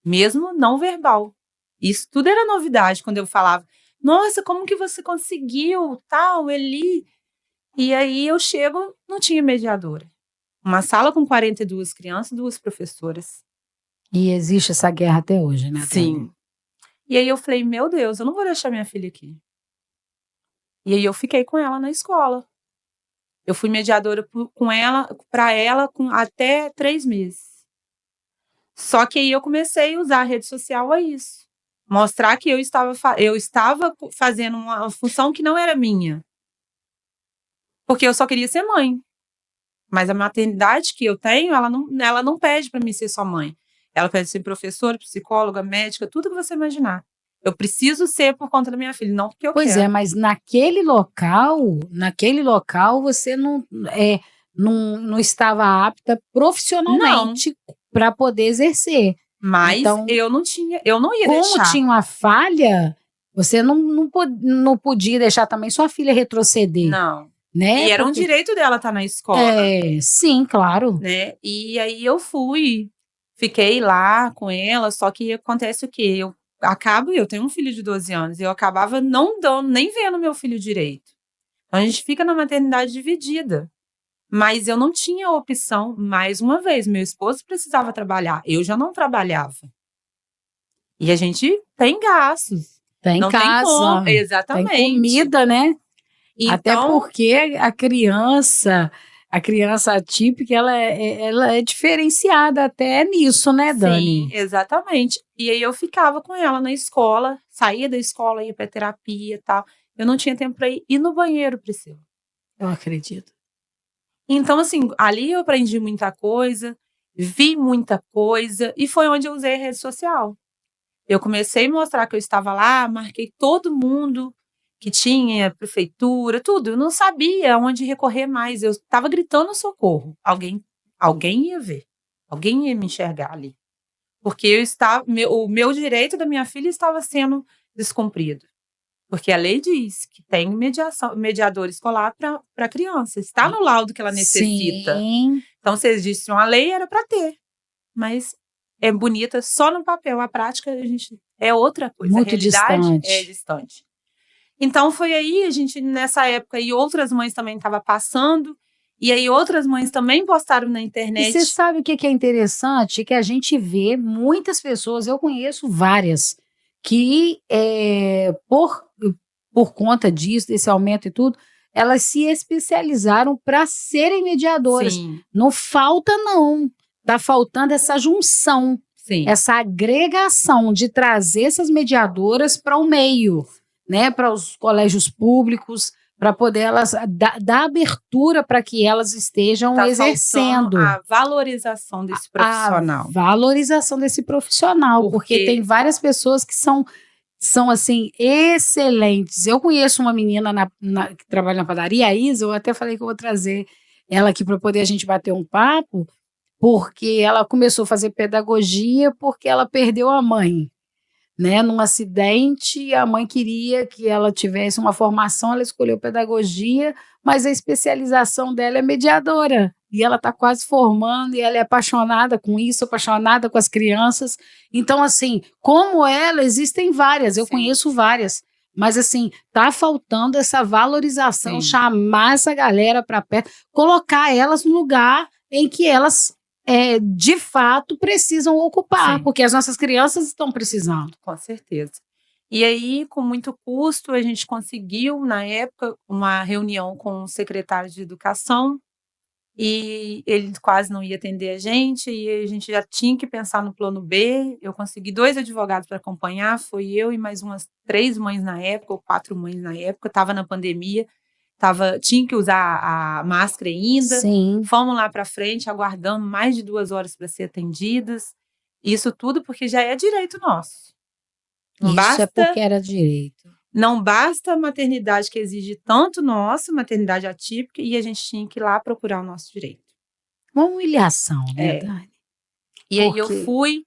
Mesmo não verbal. Isso tudo era novidade quando eu falava, nossa, como que você conseguiu, tal, Eli? E aí eu chego, não tinha mediadora. Uma sala com 42 crianças, 2 professoras. E existe essa guerra até hoje, né? Sim. Tânia? E aí eu falei, meu Deus, eu não vou deixar minha filha aqui. E aí eu fiquei com ela na escola. Eu fui mediadora com ela, para ela, até 3 meses. Só que aí eu comecei a usar a rede social a isso. Mostrar que eu estava fazendo uma função que não era minha. Porque eu só queria ser mãe. Mas a maternidade que eu tenho, ela não pede para mim ser só mãe. Ela pede ser professora, psicóloga, médica, tudo que você imaginar. Eu preciso ser por conta da minha filha, não porque eu quero. Pois é, mas naquele local você não estava apta profissionalmente para poder exercer. Mas então, eu não ia deixar. Como tinha uma falha, você não podia deixar também sua filha retroceder. Não. Né? E era um direito dela estar na escola. Sim, claro. Né? E aí eu fiquei lá com ela, só que acontece o quê? Eu tenho um filho de 12 anos, e eu acabava não dando, nem vendo meu filho direito. Então a gente fica na maternidade dividida. Mas eu não tinha opção, mais uma vez, meu esposo precisava trabalhar, eu já não trabalhava. E a gente tem gastos. Tem não casa, tem como. Exatamente. Tem comida, né? Então, até porque a criança atípica, ela é diferenciada até nisso, né, Dani? Sim, exatamente. E aí eu ficava com ela na escola, saía da escola, ia pra terapia e tal. Eu não tinha tempo para ir no banheiro, Priscila. Eu acredito. Então, assim, ali eu aprendi muita coisa, vi muita coisa, e foi onde eu usei a rede social. Eu comecei a mostrar que eu estava lá, marquei todo mundo que tinha, prefeitura, tudo. Eu não sabia onde recorrer mais. Eu estava gritando socorro. Alguém ia ver. Alguém ia me enxergar ali. Porque o meu direito da minha filha estava sendo descumprido. Porque a lei diz que tem mediador escolar para criança. Está no laudo que ela necessita. Sim. Então, se existe uma lei, era para ter. Mas é bonita só no papel. A prática, a gente é outra coisa. Muito a realidade distante. é distante. Então, foi aí, a gente, nessa época, e outras mães também estavam passando. E aí, outras mães também postaram na internet. E você sabe o que é interessante? Que a gente vê muitas pessoas, eu conheço várias, que por conta disso, desse aumento e tudo, elas se especializaram para serem mediadoras. Sim. Não falta, não. Está faltando essa junção, Sim. essa agregação de trazer essas mediadoras para o meio, né? Para os colégios públicos, para poder elas dar abertura para que elas estejam exercendo a valorização desse profissional. A valorização desse profissional, porque tem várias pessoas que são assim, excelentes. Eu conheço uma menina que trabalha na padaria, a Isa, eu até falei que eu vou trazer ela aqui para poder a gente bater um papo, porque ela começou a fazer pedagogia porque ela perdeu a mãe. Né, num acidente, a mãe queria que ela tivesse uma formação, ela escolheu pedagogia, mas a especialização dela é mediadora, e ela está quase formando, e ela é apaixonada com isso, apaixonada com as crianças. Então, assim, como ela, existem várias, eu conheço várias, mas assim, tá faltando essa valorização, chamar essa galera para perto, colocar elas no lugar em que elas de fato precisam ocupar, porque as nossas crianças estão precisando. Com certeza. E aí, com muito custo, a gente conseguiu, na época, uma reunião com o secretário de educação, e ele quase não ia atender a gente, e a gente já tinha que pensar no plano B. Eu consegui 2 advogados para acompanhar, foi eu e mais umas 3 mães na época, ou 4 mães na época, estava na pandemia, tinha que usar a máscara ainda. Sim. Fomos lá para frente, aguardando mais de 2 horas para ser atendidas. Isso tudo porque já é direito nosso. Isso é porque era direito. Não basta a maternidade que exige tanto nosso, maternidade atípica, e a gente tinha que ir lá procurar o nosso direito. Uma humilhação, né, É. Dani? E aí eu Porque-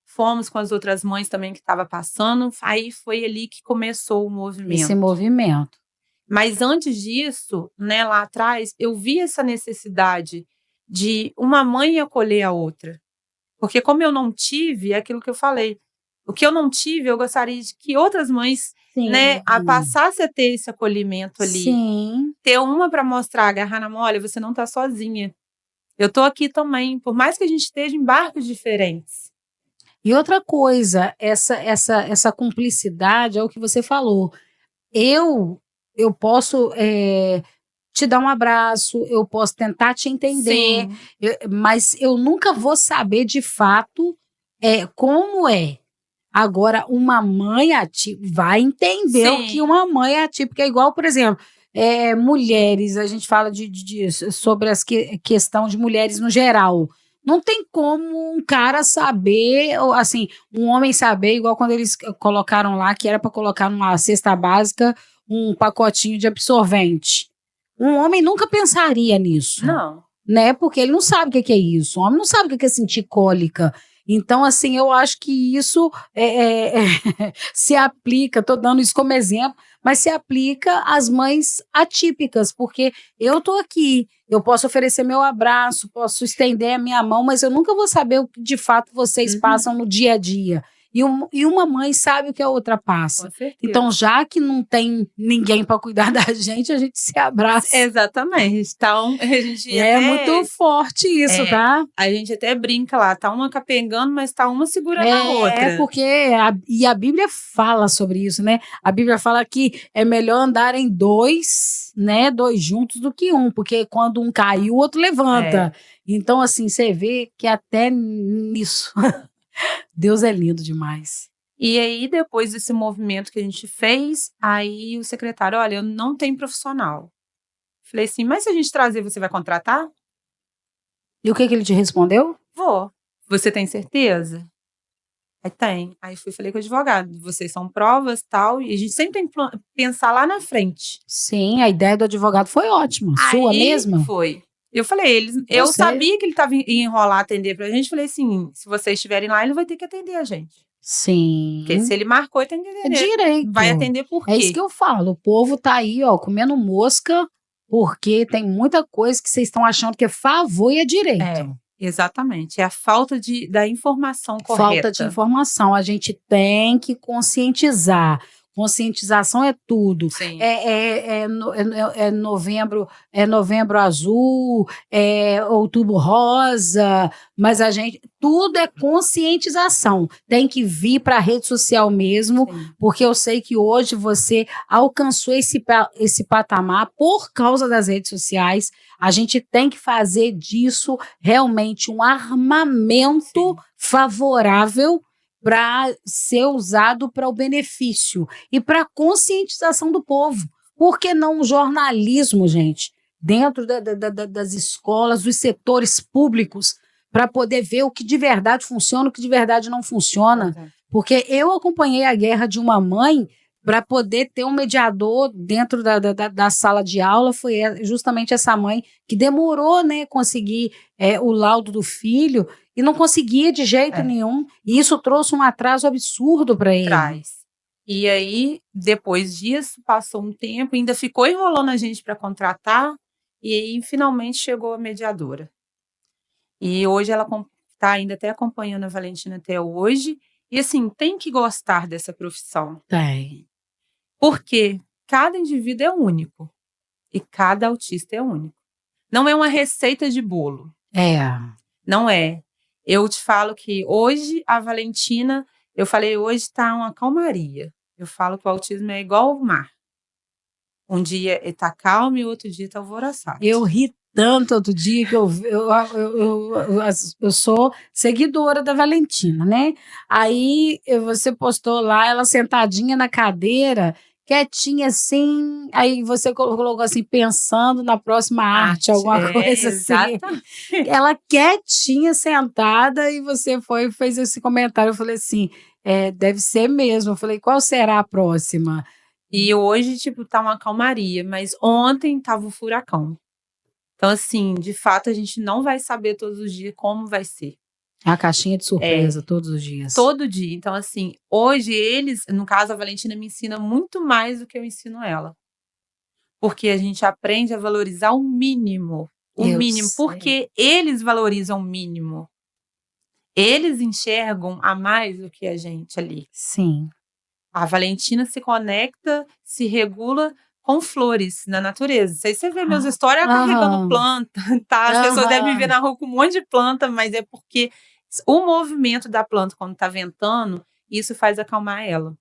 fomos com as outras mães também que estavam passando, aí foi ali que começou o movimento. Esse movimento. Mas antes disso, né, lá atrás, eu vi essa necessidade de uma mãe acolher a outra. Porque como eu não tive, é aquilo que eu falei, o que eu não tive, eu gostaria de que outras mães, Sim. né, passassem a ter esse acolhimento ali. Sim. Ter uma para mostrar, agarrar na mão, olha, você não está sozinha. Eu estou aqui também, por mais que a gente esteja em barcos diferentes. E outra coisa, essa cumplicidade é o que você falou. Eu posso te dar um abraço, eu posso tentar te entender, Sim. mas eu nunca vou saber de fato como é. Agora, uma mãe atípica vai entender o que uma mãe atípica é igual, por exemplo, mulheres, a gente fala sobre as questão de mulheres no geral. Não tem como um cara saber, ou, assim, um homem saber, igual quando eles colocaram lá, que era para colocar numa cesta básica um pacotinho de absorvente. Um homem nunca pensaria nisso. Não. Né? Porque ele não sabe o que é isso. O homem não sabe o que é sentir cólica. Então, assim, eu acho que isso se aplica, estou dando isso como exemplo, mas se aplica às mães atípicas, porque eu estou aqui, eu posso oferecer meu abraço, posso estender a minha mão, mas eu nunca vou saber o que de fato vocês passam no dia a dia. E uma mãe sabe o que a outra passa. Com certeza. Então, já que não tem ninguém para cuidar da gente, a gente se abraça. Exatamente. Então, a gente muito forte isso, tá? A gente até brinca lá, tá uma capengando, mas tá uma segurando a outra. Porque a Bíblia fala sobre isso, né? A Bíblia fala que é melhor andarem dois, né? Dois juntos do que um, porque quando um cai, o outro levanta. Então, assim, você vê que até nisso Deus é lindo demais. E aí, depois desse movimento que a gente fez, aí o secretário, olha, eu não tenho profissional. Falei assim, mas se a gente trazer, você vai contratar? E o que ele te respondeu? Vou. Você tem certeza? Aí tem. Aí falei com o advogado, vocês são provas tal, e a gente sempre tem que pensar lá na frente. Sim, a ideia do advogado foi ótima. Sua mesma? Foi. Eu falei, eu sabia que ele estava enrolar atender pra gente, falei assim, se vocês estiverem lá, ele vai ter que atender a gente. Sim. Porque se ele marcou, ele tem que atender. É direito. Vai atender por quê? É isso que eu falo, o povo tá aí, ó, comendo mosca, porque tem muita coisa que vocês estão achando que é favor e é direito. Exatamente, é a falta da informação correta. Falta de informação, a gente tem que conscientizar. Conscientização é tudo. Sim. Novembro azul, outubro rosa, mas tudo é conscientização. Tem que vir para a rede social mesmo, porque eu sei que hoje você alcançou esse patamar por causa das redes sociais. A gente tem que fazer disso realmente um armamento favorável para ser usado para o benefício e para a conscientização do povo. Por que não o jornalismo, gente, dentro das escolas, dos setores públicos, para poder ver o que de verdade funciona, o que de verdade não funciona? Porque eu acompanhei a guerra de uma mãe para poder ter um mediador dentro da sala de aula. Foi justamente essa mãe que demorou, né, conseguir o laudo do filho, e não conseguia de jeito nenhum. E isso trouxe um atraso absurdo para ele. E aí, depois disso, passou um tempo, ainda ficou enrolando a gente para contratar, e aí finalmente chegou a mediadora. E hoje ela está ainda até acompanhando a Valentina até hoje. E assim, tem que gostar dessa profissão. Tem. Porque cada indivíduo é único. E cada autista é único. Não é uma receita de bolo. Não é. Eu te falo que hoje a Valentina, eu falei, hoje está uma calmaria. Eu falo que o autismo é igual ao mar. Um dia ele tá calmo e outro dia tá alvoroçado. Eu ri tanto outro dia que eu sou seguidora da Valentina, né? Aí você postou lá, ela sentadinha na cadeira, quietinha assim, aí você colocou assim, pensando na próxima arte, alguma coisa assim. Exatamente. Ela quietinha, sentada, e você fez esse comentário. Eu falei assim, deve ser mesmo. Eu falei, qual será a próxima? E hoje, tipo, tá uma calmaria, mas ontem tava um furacão. Então, assim, de fato, a gente não vai saber todos os dias como vai ser. A caixinha de surpresa todos os dias. Todo dia. Então, assim, hoje no caso, a Valentina me ensina muito mais do que eu ensino ela. Porque a gente aprende a valorizar o mínimo. Porque eles valorizam o mínimo. Eles enxergam a mais do que a gente ali. Sim. A Valentina se conecta, se regula com flores na natureza. Não sei se você vê meus stories carregando planta, tá? As pessoas devem me ver na rua com um monte de planta, mas é porque o movimento da planta quando tá ventando, isso faz acalmar ela.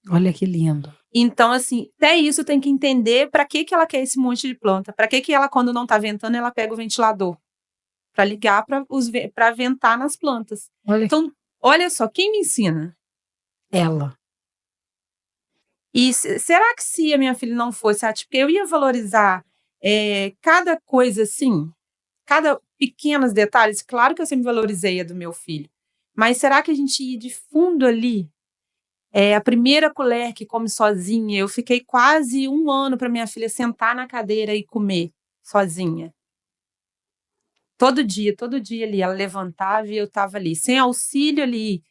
Olha que lindo. Então, assim, até isso tem que entender para que ela quer esse monte de planta. Para que ela, quando não tá ventando, ela pega o ventilador para ligar para ventar nas plantas. Então, olha só, quem me ensina? Ela. E será que se a minha filha não fosse porque eu ia valorizar cada coisa assim, cada pequenos detalhes? Claro que eu sempre valorizei a do meu filho, mas será que a gente ia de fundo ali? A primeira colher que come sozinha, eu fiquei quase 1 ano para minha filha sentar na cadeira e comer sozinha. Todo dia ali, ela levantava e eu estava ali, sem auxílio ali,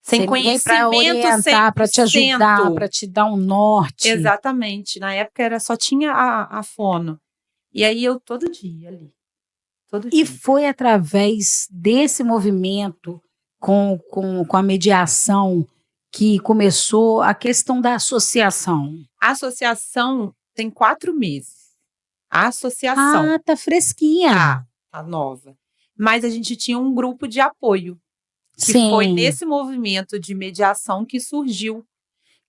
sem conhecimento, para orientar, para te ajudar, para te dar um norte. Exatamente. Na época só tinha a fono. E aí eu todo dia ali. E foi através desse movimento com a mediação que começou a questão da associação. A associação tem 4 meses. A associação. Ah, tá fresquinha. Tá nova. Mas a gente tinha um grupo de apoio. Que foi nesse movimento de mediação que surgiu.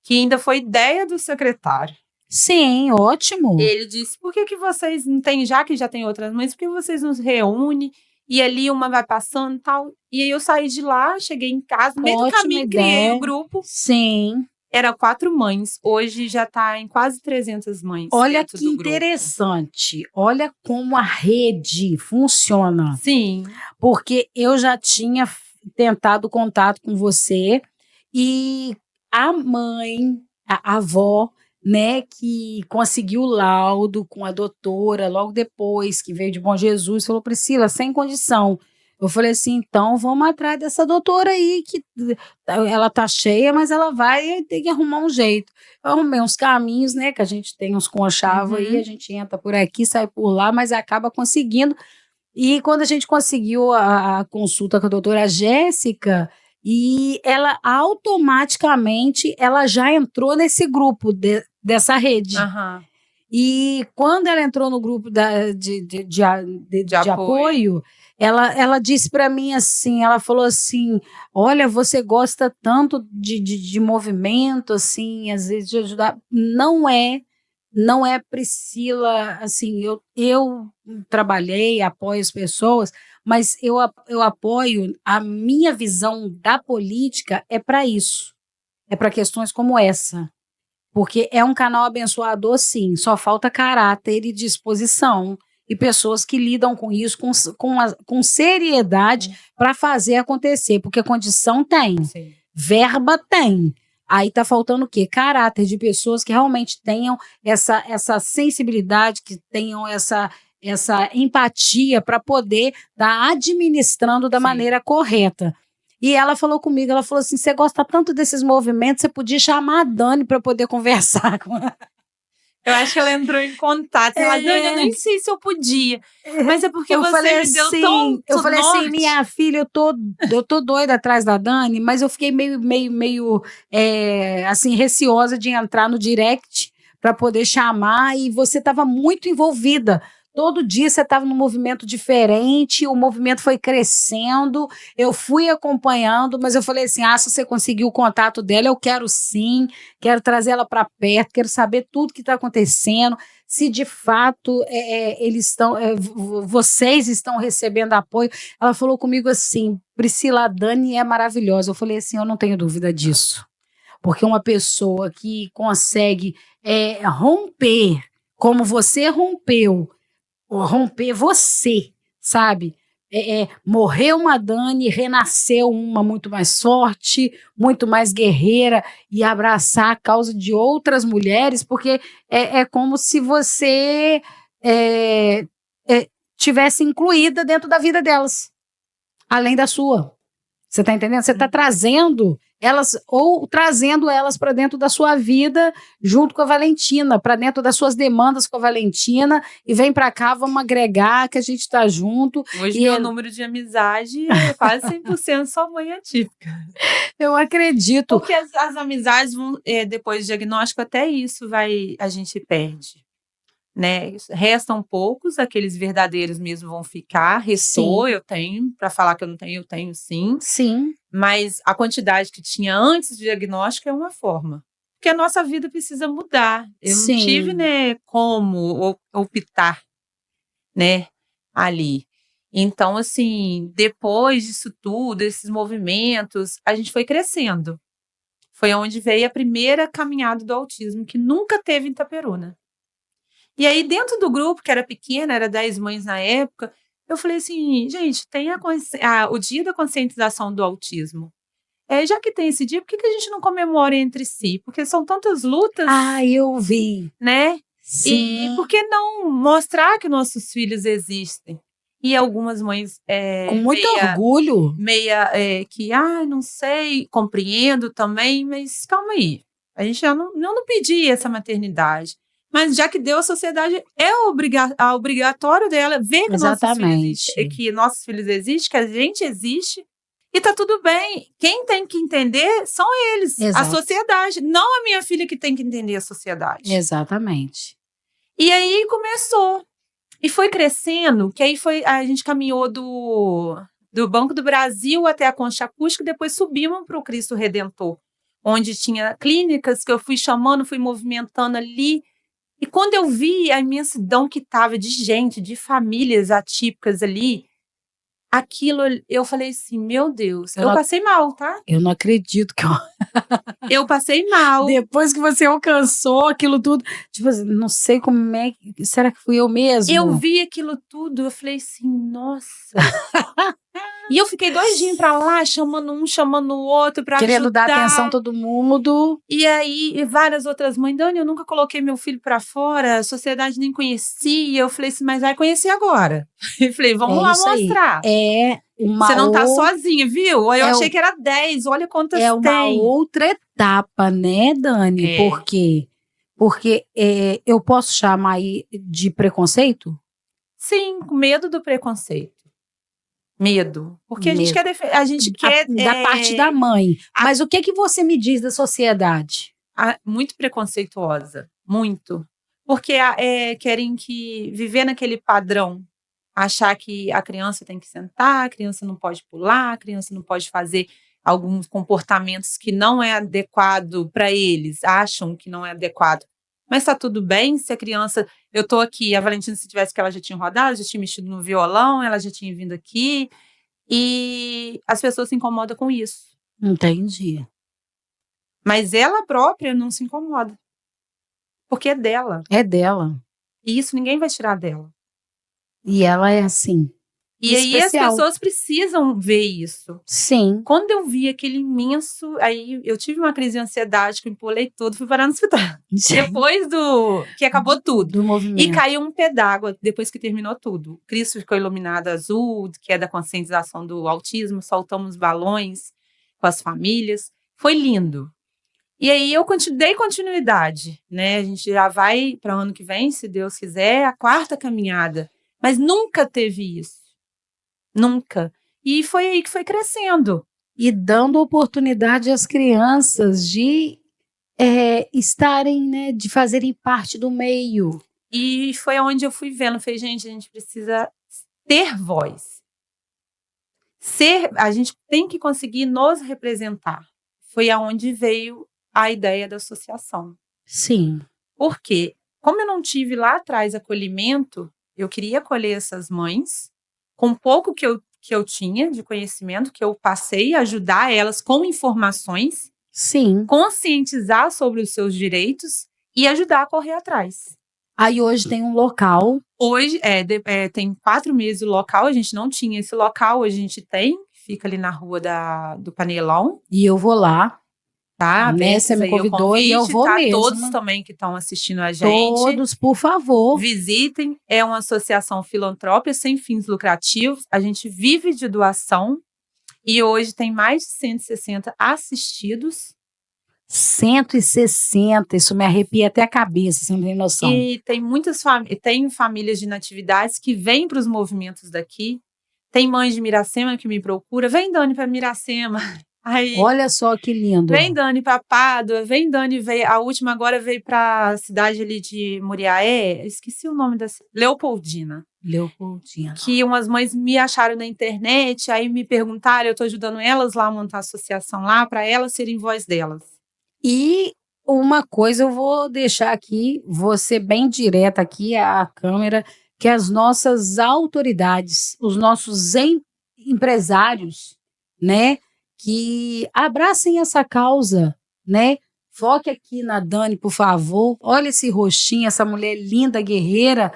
Que ainda foi ideia do secretário. Sim, ótimo. Ele disse, por que vocês não têm, já que já tem outras mães, por que vocês nos reúnem e ali uma vai passando e tal? E aí eu saí de lá, cheguei em casa, no meio do caminho, criei o grupo. Sim. Era 4 mães, hoje já está em quase 300 mães. Olha que interessante, olha como a rede funciona. Sim. Porque eu já tinha tentado contato com você e a mãe, a avó, né, que conseguiu o laudo com a doutora logo depois, que veio de Bom Jesus, falou, Priscila, sem condição. Eu falei assim, então vamos atrás dessa doutora aí, que ela tá cheia, mas ela vai ter que arrumar um jeito. Eu arrumei uns caminhos, né, que a gente tem uns conchavos aí, a gente entra por aqui, sai por lá, mas acaba conseguindo. E quando a gente conseguiu a consulta com a doutora Jéssica, e ela automaticamente ela já entrou nesse grupo dessa rede. E quando ela entrou no grupo de apoio, ela disse para mim assim, ela falou assim, olha, você gosta tanto de movimento, assim, às vezes de ajudar, não é Priscila, assim, eu trabalhei, apoio as pessoas, mas eu apoio, a minha visão da política é para isso, é para questões como essa, porque é um canal abençoador, sim, só falta caráter e disposição, e pessoas que lidam com isso com seriedade para fazer acontecer, porque condição tem, sim. Verba tem. Aí tá faltando o quê? Caráter de pessoas que realmente tenham essa sensibilidade, que tenham essa empatia para poder estar administrando da maneira correta. E ela falou comigo, ela falou assim, você gosta tanto desses movimentos, você podia chamar a Dani para poder conversar com ela. Eu acho que ela entrou em contato. Ela, Dani, eu nem sei se eu podia. Mas é porque você me deu tão eu falei norte. Assim, minha filha, eu tô doida atrás da Dani, mas eu fiquei meio assim, receosa de entrar no direct para poder chamar, e você estava muito envolvida todo dia você estava num movimento diferente, o movimento foi crescendo, eu fui acompanhando, mas eu falei assim, se você conseguiu o contato dela, eu quero sim, quero trazer ela para perto, quero saber tudo que está acontecendo, se de fato vocês estão recebendo apoio. Ela falou comigo assim, Priscila, a Dani é maravilhosa. Eu falei assim, eu não tenho dúvida disso. Porque uma pessoa que consegue romper, como você rompeu, romper você, sabe? Morreu uma Dani, renasceu uma muito mais forte, muito mais guerreira e abraçar a causa de outras mulheres, porque é como se você tivesse incluída dentro da vida delas, além da sua. Você está entendendo? Você está trazendo elas para dentro da sua vida, junto com a Valentina, para dentro das suas demandas com a Valentina, e vem para cá, vamos agregar, que a gente está junto. Hoje meu número de amizade é quase 100% só mãe atípica. Eu acredito. Porque as amizades vão, depois do diagnóstico, até isso a gente perde. Né? Restam poucos, aqueles verdadeiros mesmo vão ficar. Restou, sim. Eu tenho, para falar que eu não tenho, eu tenho sim. Sim. Mas a quantidade que tinha antes do diagnóstico é uma forma. Porque a nossa vida precisa mudar. Eu sim. Não tive, né, como optar, né, ali. Então, assim, depois disso tudo, esses movimentos, a gente foi crescendo. Foi onde veio a primeira caminhada do autismo, que nunca teve em Itaperuna. E aí, dentro do grupo, que era pequena, era 10 mães na época, eu falei assim, gente, tem o dia da conscientização do autismo. Já que tem esse dia, por que a gente não comemora entre si? Porque são tantas lutas. Eu vi. Né? Sim. E por que não mostrar que nossos filhos existem? E algumas mães... com muito orgulho. Que, não sei, compreendo também, mas calma aí. A gente já não pedia essa maternidade. Mas já que deu, a sociedade obrigatório dela ver que nossos filhos existem, que a gente existe, e tá tudo bem. Quem tem que entender são eles, exato. A sociedade, não a minha filha que tem que entender a sociedade. Exatamente. E aí começou. E foi crescendo, que aí a gente caminhou do Banco do Brasil até a Concha Acústica, e depois subimos para o Cristo Redentor, onde tinha clínicas que eu fui chamando, fui movimentando ali. E quando eu vi a imensidão que estava de gente, de famílias atípicas ali, aquilo, eu falei assim, meu Deus, eu passei mal, tá? Eu não acredito que eu passei mal. Depois que você alcançou aquilo tudo, tipo assim, não sei como é, será que fui eu mesmo? Eu vi aquilo tudo, eu falei assim, nossa... E eu fiquei doidinha pra lá, chamando um, chamando o outro pra querendo ajudar. Dar atenção a todo mundo. E aí, várias outras mães, Dani, eu nunca coloquei meu filho pra fora, a sociedade nem conhecia. Eu falei assim, mas vai conhecer agora. Eu falei, vamos lá mostrar. Você não tá sozinha, viu? Eu achei que era 10, olha quantas tem. É uma outra etapa, né, Dani? Por quê? Porque eu posso chamar aí de preconceito? Sim, com medo do preconceito. Medo. Porque a gente quer da parte da mãe. Mas o que você me diz da sociedade? Muito preconceituosa. Muito. Porque querem viver naquele padrão. Achar que a criança tem que sentar, a criança não pode pular, a criança não pode fazer alguns comportamentos que não é adequado para eles. Acham que não é adequado. Mas tá tudo bem se a criança... Eu tô aqui, a Valentina, se tivesse que ela já tinha rodado, já tinha mexido no violão, ela já tinha vindo aqui. E as pessoas se incomodam com isso. Entendi. Mas ela própria não se incomoda. Porque é dela. É dela. E isso ninguém vai tirar dela. E ela é assim. E aí as pessoas precisam ver isso. Sim. Quando eu vi aquele imenso... Aí eu tive uma crise de ansiedade, que eu empolei tudo, fui parar no hospital. Depois que acabou tudo. Do movimento. E caiu um pé d'água depois que terminou tudo. O Cristo ficou iluminado azul, que é da conscientização do autismo. Soltamos balões com as famílias. Foi lindo. E aí eu dei continuidade, né? A gente já vai para o ano que vem, se Deus quiser, a 4ª caminhada. Mas nunca teve isso. Nunca. E foi aí que foi crescendo. E dando oportunidade às crianças de estarem, né, de fazerem parte do meio. E foi onde eu fui vendo, falei, gente, a gente precisa ter voz. A gente tem que conseguir nos representar. Foi aonde veio a ideia da associação. Sim. Por quê? Como eu não tive lá atrás acolhimento, eu queria acolher essas mães com pouco que eu tinha de conhecimento, que eu passei a ajudar elas com informações, Sim. conscientizar sobre os seus direitos e ajudar a correr atrás. Aí hoje tem um local. Hoje, tem 4 meses o local, a gente não tinha esse local, hoje a gente tem, fica ali na rua do Panelão. E eu vou lá. Tá, Você me convidou e eu vou mesmo. Todos também que estão assistindo a gente. Todos, por favor. Visitem. É uma associação filantrópica sem fins lucrativos. A gente vive de doação. E hoje tem mais de 160 assistidos. 160, isso me arrepia até a cabeça, você não tem noção. E tem muitas famílias de natividades que vêm para os movimentos daqui. Tem mães de Miracema que me procuram. Vem, Dani, para Miracema. Aí, olha só que lindo. Vem, Dani, para Pádua. Vem, Dani, a última agora veio para a cidade ali de Muriaé. Esqueci o nome da cidade. Leopoldina. Que umas mães me acharam na internet, aí me perguntaram, eu estou ajudando elas lá a montar a associação lá, para elas serem voz delas. E uma coisa eu vou deixar aqui, vou ser bem direta aqui à câmera, que as nossas autoridades, os nossos empresários, né, que abracem essa causa, né? Foque aqui na Dani, por favor. Olha esse rostinho, essa mulher linda, guerreira,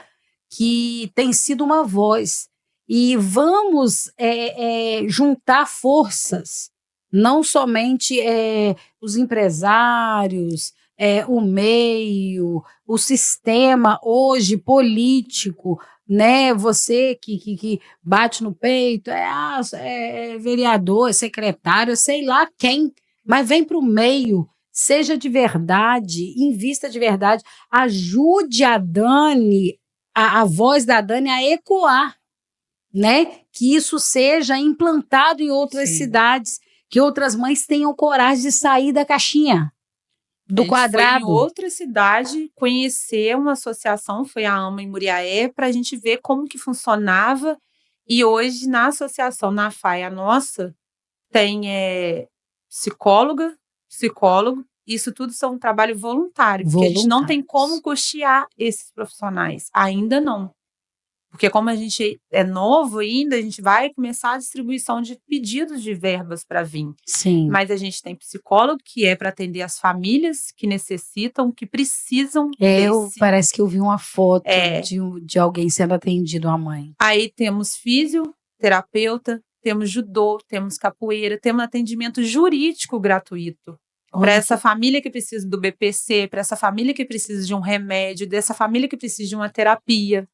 que tem sido uma voz. E vamos juntar forças, não somente os empresários, o meio, o sistema hoje político, né? Você que bate no peito, é vereador, é secretário, sei lá quem, mas vem para o meio, seja de verdade, invista de verdade, ajude a Dani, a voz da Dani a ecoar, né? Que isso seja implantado em outras cidades, que outras mães tenham coragem de sair da caixinha, do quadrado. Foi em outra cidade conhecer uma associação, foi a AMA em Muriaé, para a gente ver como que funcionava. E hoje, na associação, na FAI, a nossa, tem psicólogo, isso tudo são um trabalho voluntário, porque a gente não tem como custear esses profissionais, ainda não. Porque como a gente é novo ainda, a gente vai começar a distribuição de pedidos de verbas para vir. Sim. Mas a gente tem psicólogo, que é para atender as famílias que necessitam, que precisam parece que eu vi uma foto de alguém sendo atendido, a mãe. Aí temos fisioterapeuta, temos judô, temos capoeira, temos atendimento jurídico gratuito. Para essa família que precisa do BPC, para essa família que precisa de um remédio, dessa família que precisa de uma terapia.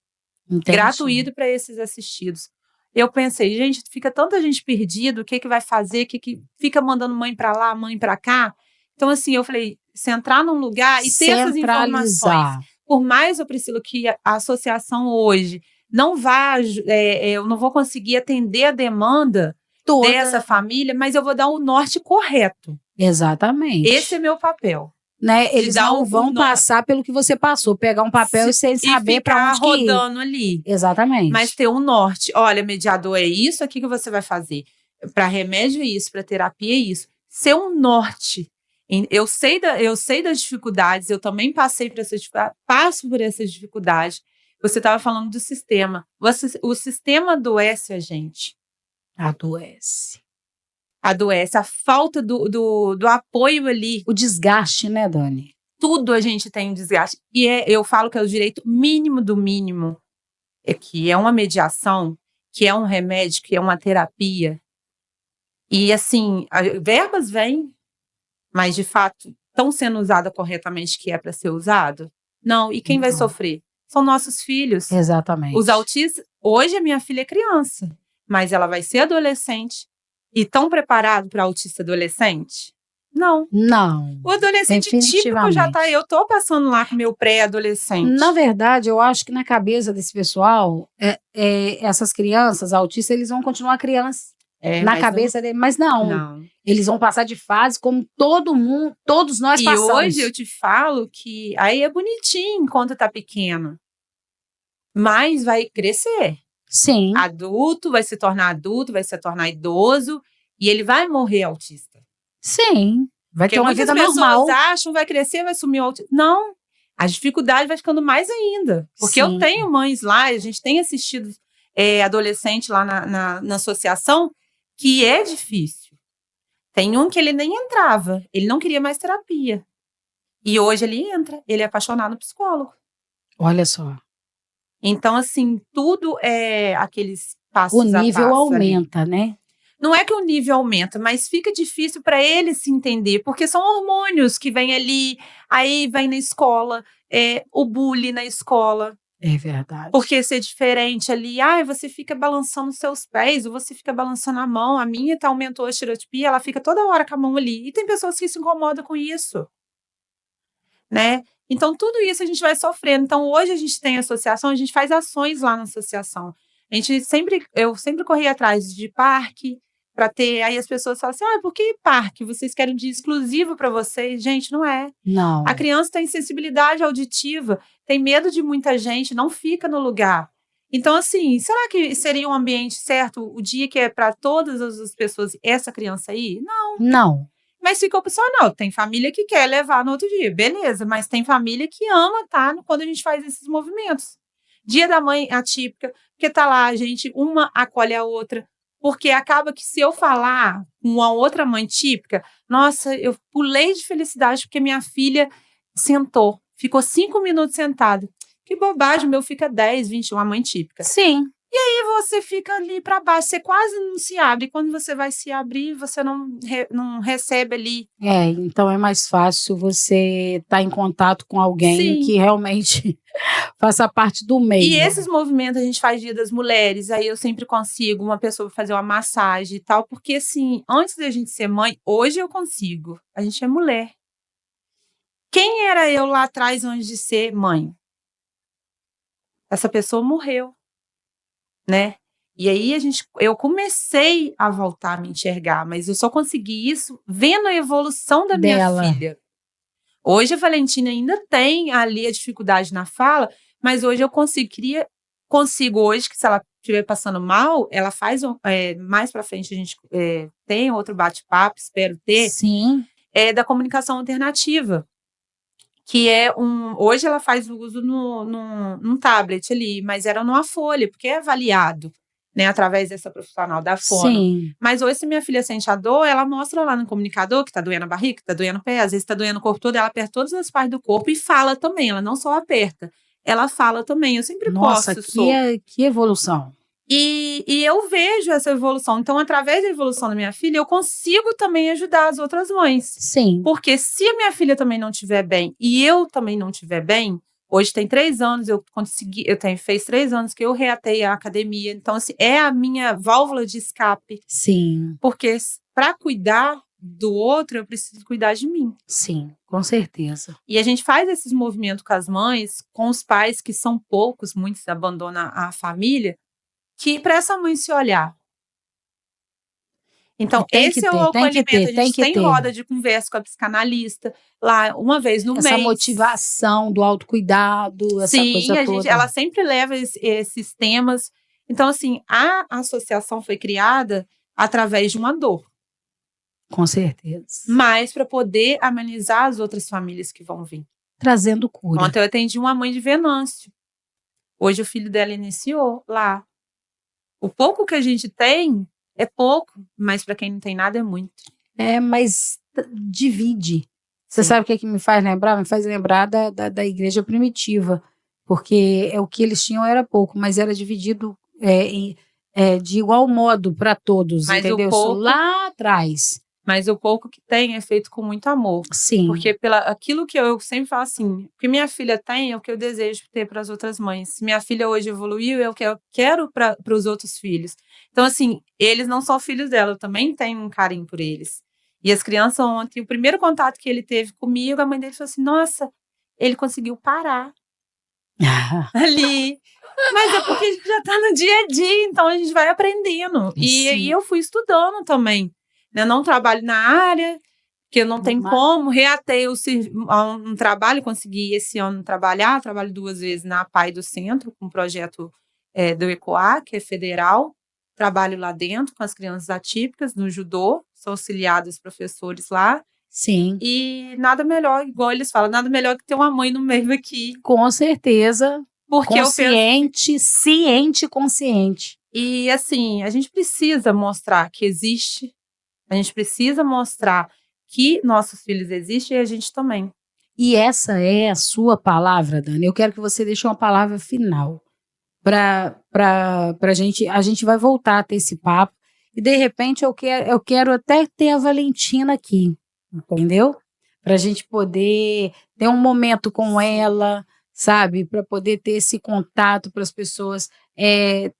Entendi. Gratuito para esses assistidos. Eu pensei, gente, fica tanta gente perdida, o que vai fazer, que fica mandando mãe para lá, mãe para cá. Então, assim, eu falei, se entrar num lugar e ter essas informações. Por mais, Priscila, que a associação hoje não vá, eu não vou conseguir atender a demanda toda dessa família, mas eu vou dar o norte correto. Exatamente. Esse é meu papel. Né? Eles não vão passar pelo que você passou, pegar um papel e sem saber para onde rodando ali. Exatamente. Mas ter um norte. Olha, mediador é isso aqui que você vai fazer. Para remédio é isso, para terapia é isso. Ser um norte. Eu sei das dificuldades, eu também passei por essas dificuldades, passo por essas dificuldades. Você estava falando do sistema. O sistema adoece a gente. Adoece, a falta do apoio ali. O desgaste, né, Dani? Tudo a gente tem um desgaste. E eu falo que é o direito mínimo do mínimo. Que é uma mediação, que é um remédio, que é uma terapia. E assim, verbas vêm, mas de fato estão sendo usadas corretamente, que é para ser usado? Não. E quem vai sofrer? São nossos filhos. Exatamente. Os autistas. Hoje a minha filha é criança, mas ela vai ser adolescente. E tão preparado para autista adolescente? Não. O adolescente típico já tá. Eu tô passando lá com meu pré-adolescente. Na verdade, eu acho que na cabeça desse pessoal, essas crianças autistas, eles vão continuar crianças. Na cabeça dele, mas não. Eles vão passar de fase como todo mundo, todos nós passamos. E hoje eu te falo que aí é bonitinho enquanto tá pequeno. mas vai crescer. Sim. Adulto, vai se tornar idoso, e ele vai morrer autista. Sim. Vai Porque ter uma vida normal. muitas pessoas acham, vai crescer, vai sumir o autismo. Não, a dificuldade vai ficando mais ainda. Porque eu tenho mães lá, a gente tem assistido adolescente lá na associação, que é difícil. Tem um que ele nem entrava, ele não queria mais terapia. E hoje ele entra, ele é apaixonado no psicólogo. Olha só. Então, assim, tudo é aqueles passos O nível a passo aumenta, ali. né? Não é que o nível aumenta, mas fica difícil para ele se entender, porque são hormônios que vêm ali, aí vem na escola, o bullying na escola. É verdade. Porque ser diferente ali, você fica balançando os seus pés, ou você fica balançando a mão. A minha aumentou a estereotipia, ela fica toda hora com a mão ali. E tem pessoas que se incomodam com isso, né? Então, tudo isso a gente vai sofrendo. Então, hoje a gente tem associação, a gente faz ações lá na associação. Eu sempre corri atrás de parque, para ter, aí as pessoas falam assim, por que parque? Vocês querem um dia exclusivo para vocês? Gente, não é. Não. A criança tem sensibilidade auditiva, tem medo de muita gente, não fica no lugar. Então, assim, será que seria um ambiente certo o dia que é para todas as pessoas essa criança aí? Não. Mas fica opcional. Tem família que quer levar no outro dia, beleza, mas tem família que ama quando a gente faz esses movimentos. Dia da mãe atípica, porque tá lá a gente, uma acolhe a outra. Porque acaba que se eu falar com uma outra mãe típica, nossa, eu pulei de felicidade porque minha filha sentou, ficou 5 minutos sentada. Que bobagem, meu fica 10, 20, uma mãe típica. Sim. E aí você fica ali para baixo, você quase não se abre. Quando você vai se abrir, você não recebe ali. Então é mais fácil você estar em contato com alguém que realmente faça parte do meio. E esses movimentos a gente faz Dia das Mulheres, aí eu sempre consigo uma pessoa fazer uma massagem e tal, porque assim, antes da gente ser mãe, hoje eu consigo. A gente é mulher. Quem era eu lá atrás antes de ser mãe? Essa pessoa morreu, né? E aí eu comecei a voltar a me enxergar, mas eu só consegui isso vendo a evolução da minha filha. Hoje a Valentina ainda tem ali a dificuldade na fala, mas hoje eu consigo hoje, que se ela estiver passando mal, ela faz, mais pra frente a gente tem outro bate-papo, espero ter, da comunicação alternativa, que hoje ela faz o uso num tablet ali, mas era numa folha, porque é avaliado, né, através dessa profissional da fono. Mas hoje, se minha filha sente a dor, ela mostra lá no comunicador que tá doendo a barriga, que tá doendo o pé, às vezes tá doendo o corpo todo, ela aperta todas as partes do corpo e fala também, ela não só aperta, ela fala também, eu sempre posto. Nossa, que evolução. E eu vejo essa evolução, então através da evolução da minha filha, eu consigo também ajudar as outras mães. Sim. Porque se a minha filha também não estiver bem, e eu também não estiver bem, hoje tem 3 anos, fez 3 anos que eu reatei a academia. Então, assim, é a minha válvula de escape. Sim. Porque para cuidar do outro, eu preciso cuidar de mim. Sim, com certeza. E a gente faz esses movimentos com as mães, com os pais, que são poucos, muitos abandonam a família, que para essa mãe se olhar. Então, esse é o acolhimento. A gente tem roda de conversa com a psicanalista, lá uma vez no mês. Essa motivação do autocuidado, essa coisa toda. Ela sempre leva esses temas. Então, assim, a associação foi criada através de uma dor. Com certeza. Mas para poder amenizar as outras famílias que vão vir. Trazendo cura. Ontem eu atendi uma mãe de Venâncio. Hoje o filho dela iniciou lá. O pouco que a gente tem é pouco, mas para quem não tem nada é muito. Mas divide. Você sabe o que me faz lembrar? Me faz lembrar da igreja primitiva, porque o que eles tinham era pouco, mas era dividido de igual modo para todos, mas entendeu? Lá atrás. Mas o pouco que tem é feito com muito amor. Sim. Porque aquilo que eu sempre falo assim, o que minha filha tem é o que eu desejo ter para as outras mães. Se minha filha hoje evoluiu, é o que eu quero para os outros filhos. Então, assim, eles não são filhos dela, eu também tenho um carinho por eles. E as crianças ontem, o primeiro contato que ele teve comigo, a mãe dele falou assim, nossa, ele conseguiu parar ali. Mas é porque a gente já está no dia a dia, então a gente vai aprendendo. E eu fui estudando também. Eu não trabalho na área, Porque não tem como reater um trabalho, consegui esse ano trabalhar, trabalho 2 vezes na PAI do Centro, com um projeto do ECOA, que é federal, trabalho lá dentro com as crianças atípicas, no judô, sou auxiliada dos professores lá. Sim. E nada melhor, igual eles falam, nada melhor que ter uma mãe no meio aqui. Com certeza. Porque consciente, ciente e consciente. E assim, a gente precisa mostrar que existe, a gente precisa mostrar que nossos filhos existem e a gente também. E essa é a sua palavra, Dani. Eu quero que você deixe uma palavra final pra gente. A gente vai voltar a ter esse papo. E de repente eu quero até ter a Valentina aqui, entendeu? Pra gente poder ter um momento com ela, sabe? Para poder ter esse contato, para as pessoas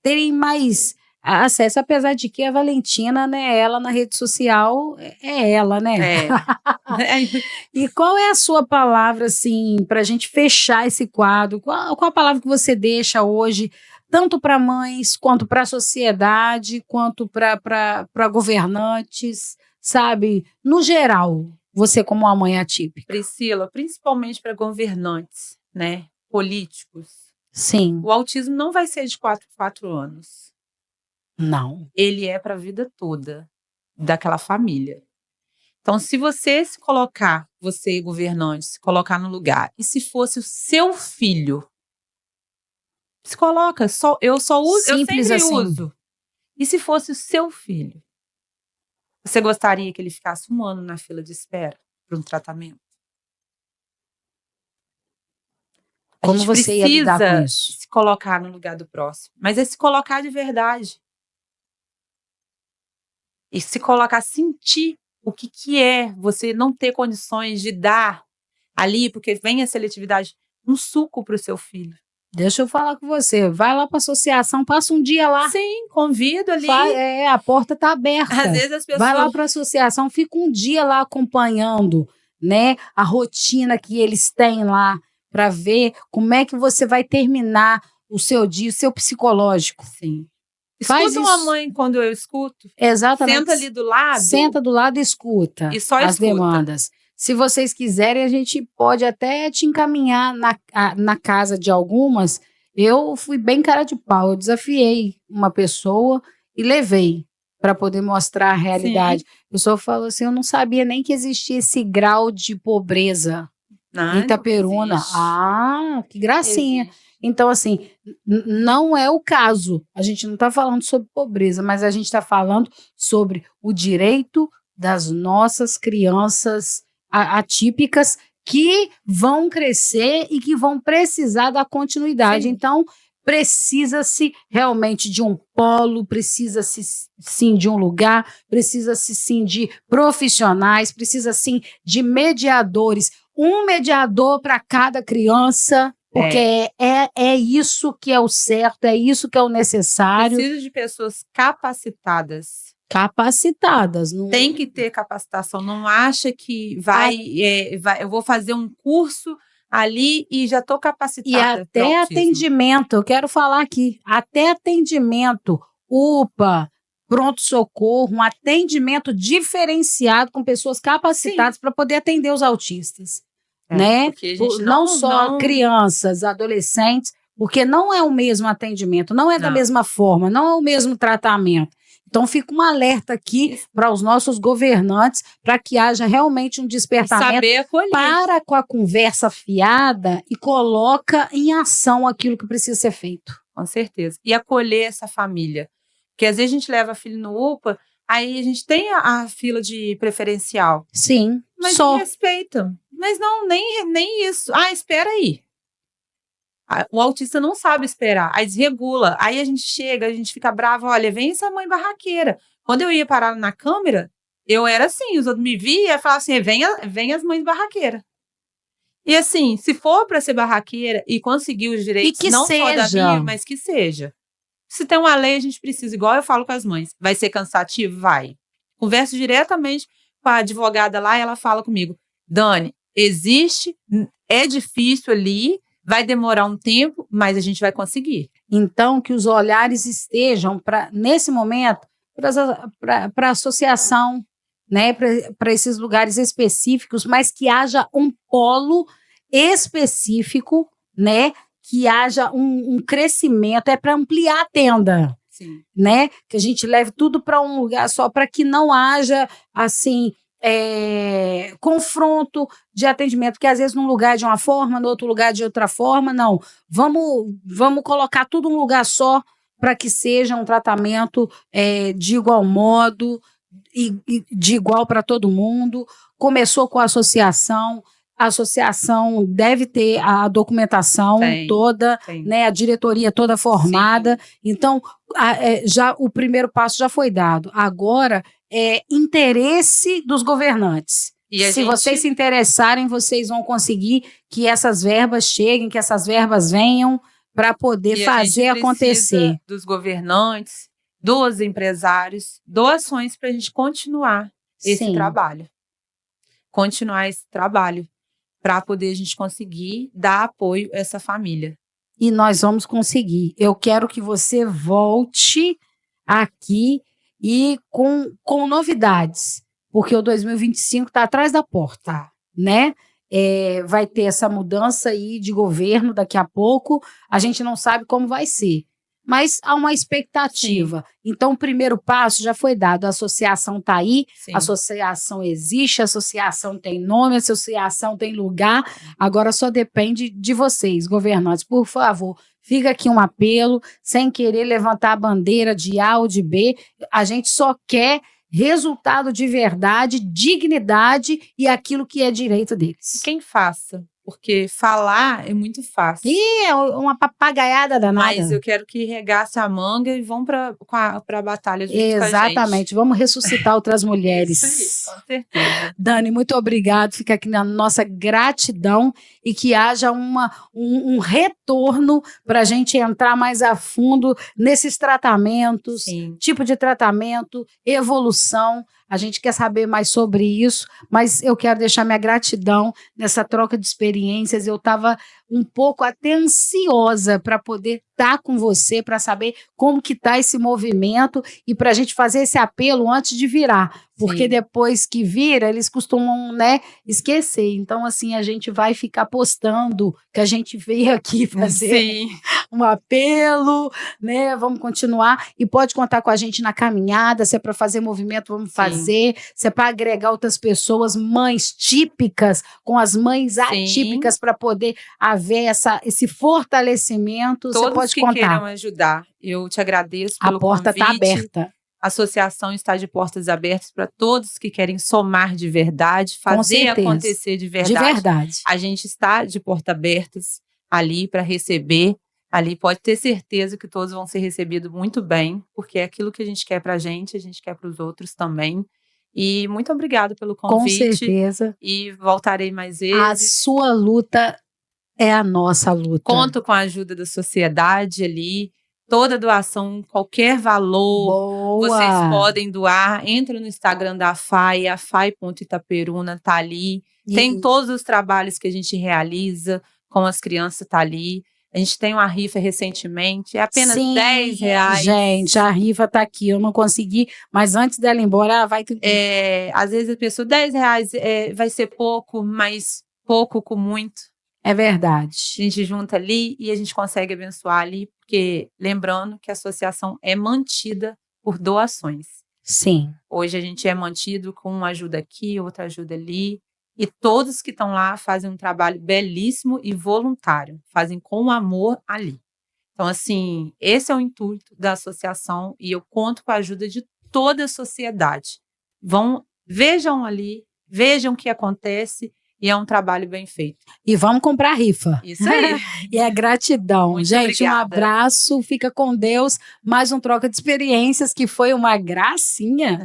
terem mais acesso, apesar de que a Valentina, né, ela na rede social é ela, né? E qual é a sua palavra, assim, para a gente fechar esse quadro? Qual a palavra que você deixa hoje, tanto para mães, quanto para a sociedade, quanto para governantes, sabe? No geral, você como uma mãe atípica. Priscila, principalmente para governantes, né, políticos. Sim. O autismo não vai ser de 4 em 4 anos. Não. Ele é para a vida toda daquela família. Então, se você se colocar, você governante, se colocar no lugar, e se fosse o seu filho, se coloca, eu só uso, Simples eu sempre assim. uso. E se fosse o seu filho, você gostaria que ele ficasse 1 ano na fila de espera para um tratamento? Como você ia lidar com isso? Se colocar no lugar do próximo, mas é se colocar de verdade. E se colocar, sentir o que é você não ter condições de dar ali, porque vem a seletividade, um suco para o seu filho. Deixa eu falar com você, vai lá para a associação, passa um dia lá. Sim, convido ali. A porta está aberta. Às vezes as pessoas... Vai lá para a associação, fica um dia lá acompanhando, né, a rotina que eles têm lá, para ver como é que você vai terminar o seu dia, o seu psicológico. Sim. Escuta uma mãe quando eu escuto. Exatamente. Senta ali do lado. Senta do lado e escuta. E só as escuta. Demandas. Se vocês quiserem, a gente pode até te encaminhar na casa de algumas. Eu fui bem cara de pau. Eu desafiei uma pessoa e levei para poder mostrar a realidade. Sim. A pessoa falou assim, eu não sabia nem que existia esse grau de pobreza em Itaperuna. Que gracinha. Existe. Então, assim, não é o caso. A gente não está falando sobre pobreza, mas a gente está falando sobre o direito das nossas crianças atípicas que vão crescer e que vão precisar da continuidade. Sim. Então, precisa-se realmente de um polo, precisa-se sim de um lugar, precisa-se sim de profissionais, precisa sim de mediadores. Um mediador para cada criança. Porque é isso que é o certo, é isso que é o necessário. Precisa de pessoas capacitadas. Capacitadas. Não... Tem que ter capacitação. Não acha que eu vou fazer um curso ali e já estou capacitada. E até atendimento, eu quero falar aqui, até atendimento, UPA, pronto-socorro, um atendimento diferenciado com pessoas capacitadas para poder atender os autistas. Né? Não só crianças, adolescentes, porque não é o mesmo atendimento, não é da mesma forma, não é o mesmo tratamento. Então fica um alerta aqui para os nossos governantes, para que haja realmente um despertamento para com a conversa fiada e coloca em ação aquilo que precisa ser feito. Com certeza. E acolher essa família. Porque às vezes a gente leva filho no UPA, aí a gente tem a fila de preferencial. Sim, mas não respeitam. Mas não, nem isso. Espera aí. O autista não sabe esperar. Aí desregula. Aí a gente chega, a gente fica bravo. Olha, vem essa mãe barraqueira. Quando eu ia parar na câmera, eu era assim. Os outros me viam e falavam assim, vem as mães barraqueiras. E assim, se for para ser barraqueira e conseguir os direitos, não só da minha, mas que seja. Se tem uma lei, a gente precisa. Igual eu falo com as mães. Vai ser cansativo? Vai. Converso diretamente com a advogada lá e ela fala comigo. Dani, existe, é difícil ali, vai demorar um tempo, mas a gente vai conseguir. Então, que os olhares estejam, nesse momento, para a associação, né, para esses lugares específicos, mas que haja um polo específico, né, que haja um crescimento, é para ampliar a tenda. Sim. Né? Que a gente leve tudo para um lugar só, para que não haja, assim, confronto de atendimento, porque às vezes num lugar de uma forma, no outro lugar de outra forma, não. Vamos colocar tudo num lugar só, para que seja um tratamento de igual modo, e de igual para todo mundo. Começou com a associação deve ter a documentação toda, né, a diretoria toda formada. Sim. Então, já o primeiro passo já foi dado. Agora, interesse dos governantes. Se vocês se interessarem, vocês vão conseguir que essas verbas cheguem, que essas verbas venham para poder fazer acontecer. Dos governantes, dos empresários, doações para a gente continuar esse trabalho. Continuar esse trabalho, para poder a gente conseguir dar apoio a essa família. E nós vamos conseguir. Eu quero que você volte aqui e com novidades, porque o 2025 está atrás da porta, né? Vai ter essa mudança aí de governo daqui a pouco, a gente não sabe como vai ser, mas há uma expectativa. Sim. Então, o primeiro passo já foi dado, a associação está aí, sim, a associação existe, a associação tem nome, a associação tem lugar, agora só depende de vocês, governantes. Por favor, fica aqui um apelo, sem querer levantar a bandeira de A ou de B, a gente só quer resultado de verdade, dignidade e aquilo que é direito deles. Quem faça. Porque falar é muito fácil. E é uma papagaiada danada. Mas eu quero que regasse a manga e vão para a batalha junto Exatamente. com a gente. Vamos ressuscitar outras mulheres. Isso aí, com certeza. Dani, muito obrigado. Fica aqui na nossa gratidão e que haja um retorno para a gente entrar mais a fundo nesses tratamentos, sim, tipo de tratamento, evolução. A gente quer saber mais sobre isso, mas eu quero deixar minha gratidão nessa troca de experiências. Eu estava um pouco até ansiosa para poder estar com você, para saber como que está esse movimento e para a gente fazer esse apelo antes de virar. Porque sim, depois que vira, eles costumam, né, esquecer. Então, assim, a gente vai ficar postando que a gente veio aqui fazer sim, um apelo, né? Vamos continuar. E pode contar com a gente na caminhada. Se é para fazer movimento, vamos fazer. Sim. Se é para agregar outras pessoas, mães típicas, com as mães sim, atípicas, para poder haver esse fortalecimento. Todos você pode que contar. Queiram ajudar. Eu te agradeço pelo convite. A porta está aberta. A associação está de portas abertas para todos que querem somar de verdade, fazer acontecer de verdade. De verdade. A gente está de portas abertas ali para receber. Ali pode ter certeza que todos vão ser recebidos muito bem, porque é aquilo que a gente quer para a gente quer para os outros também. E muito obrigada pelo convite. Com certeza. E voltarei mais vezes. A sua luta é a nossa luta. Conto com a ajuda da sociedade ali. Toda doação, qualquer valor, boa, vocês podem doar. Entra no Instagram da AFAI, afai.itaperuna, tá ali. Tem todos os trabalhos que a gente realiza com as crianças, tá ali. A gente tem uma rifa recentemente, é apenas sim, R$10. Gente, a rifa tá aqui, eu não consegui, mas antes dela ir embora, vai ter... Às vezes a pessoa, R$10 vai ser pouco, mas pouco com muito. É verdade. A gente junta ali e a gente consegue abençoar ali, porque lembrando que a associação é mantida por doações. Sim. Hoje a gente é mantido com uma ajuda aqui, outra ajuda ali, e todos que estão lá fazem um trabalho belíssimo e voluntário, fazem com amor ali. Então, assim, esse é o intuito da associação e eu conto com a ajuda de toda a sociedade. Vejam ali, vejam o que acontece. E é um trabalho bem feito. E vamos comprar rifa. Isso aí. E é gratidão. Muito gente, obrigada. Um abraço, fica com Deus. Mais um troca de experiências que foi uma gracinha.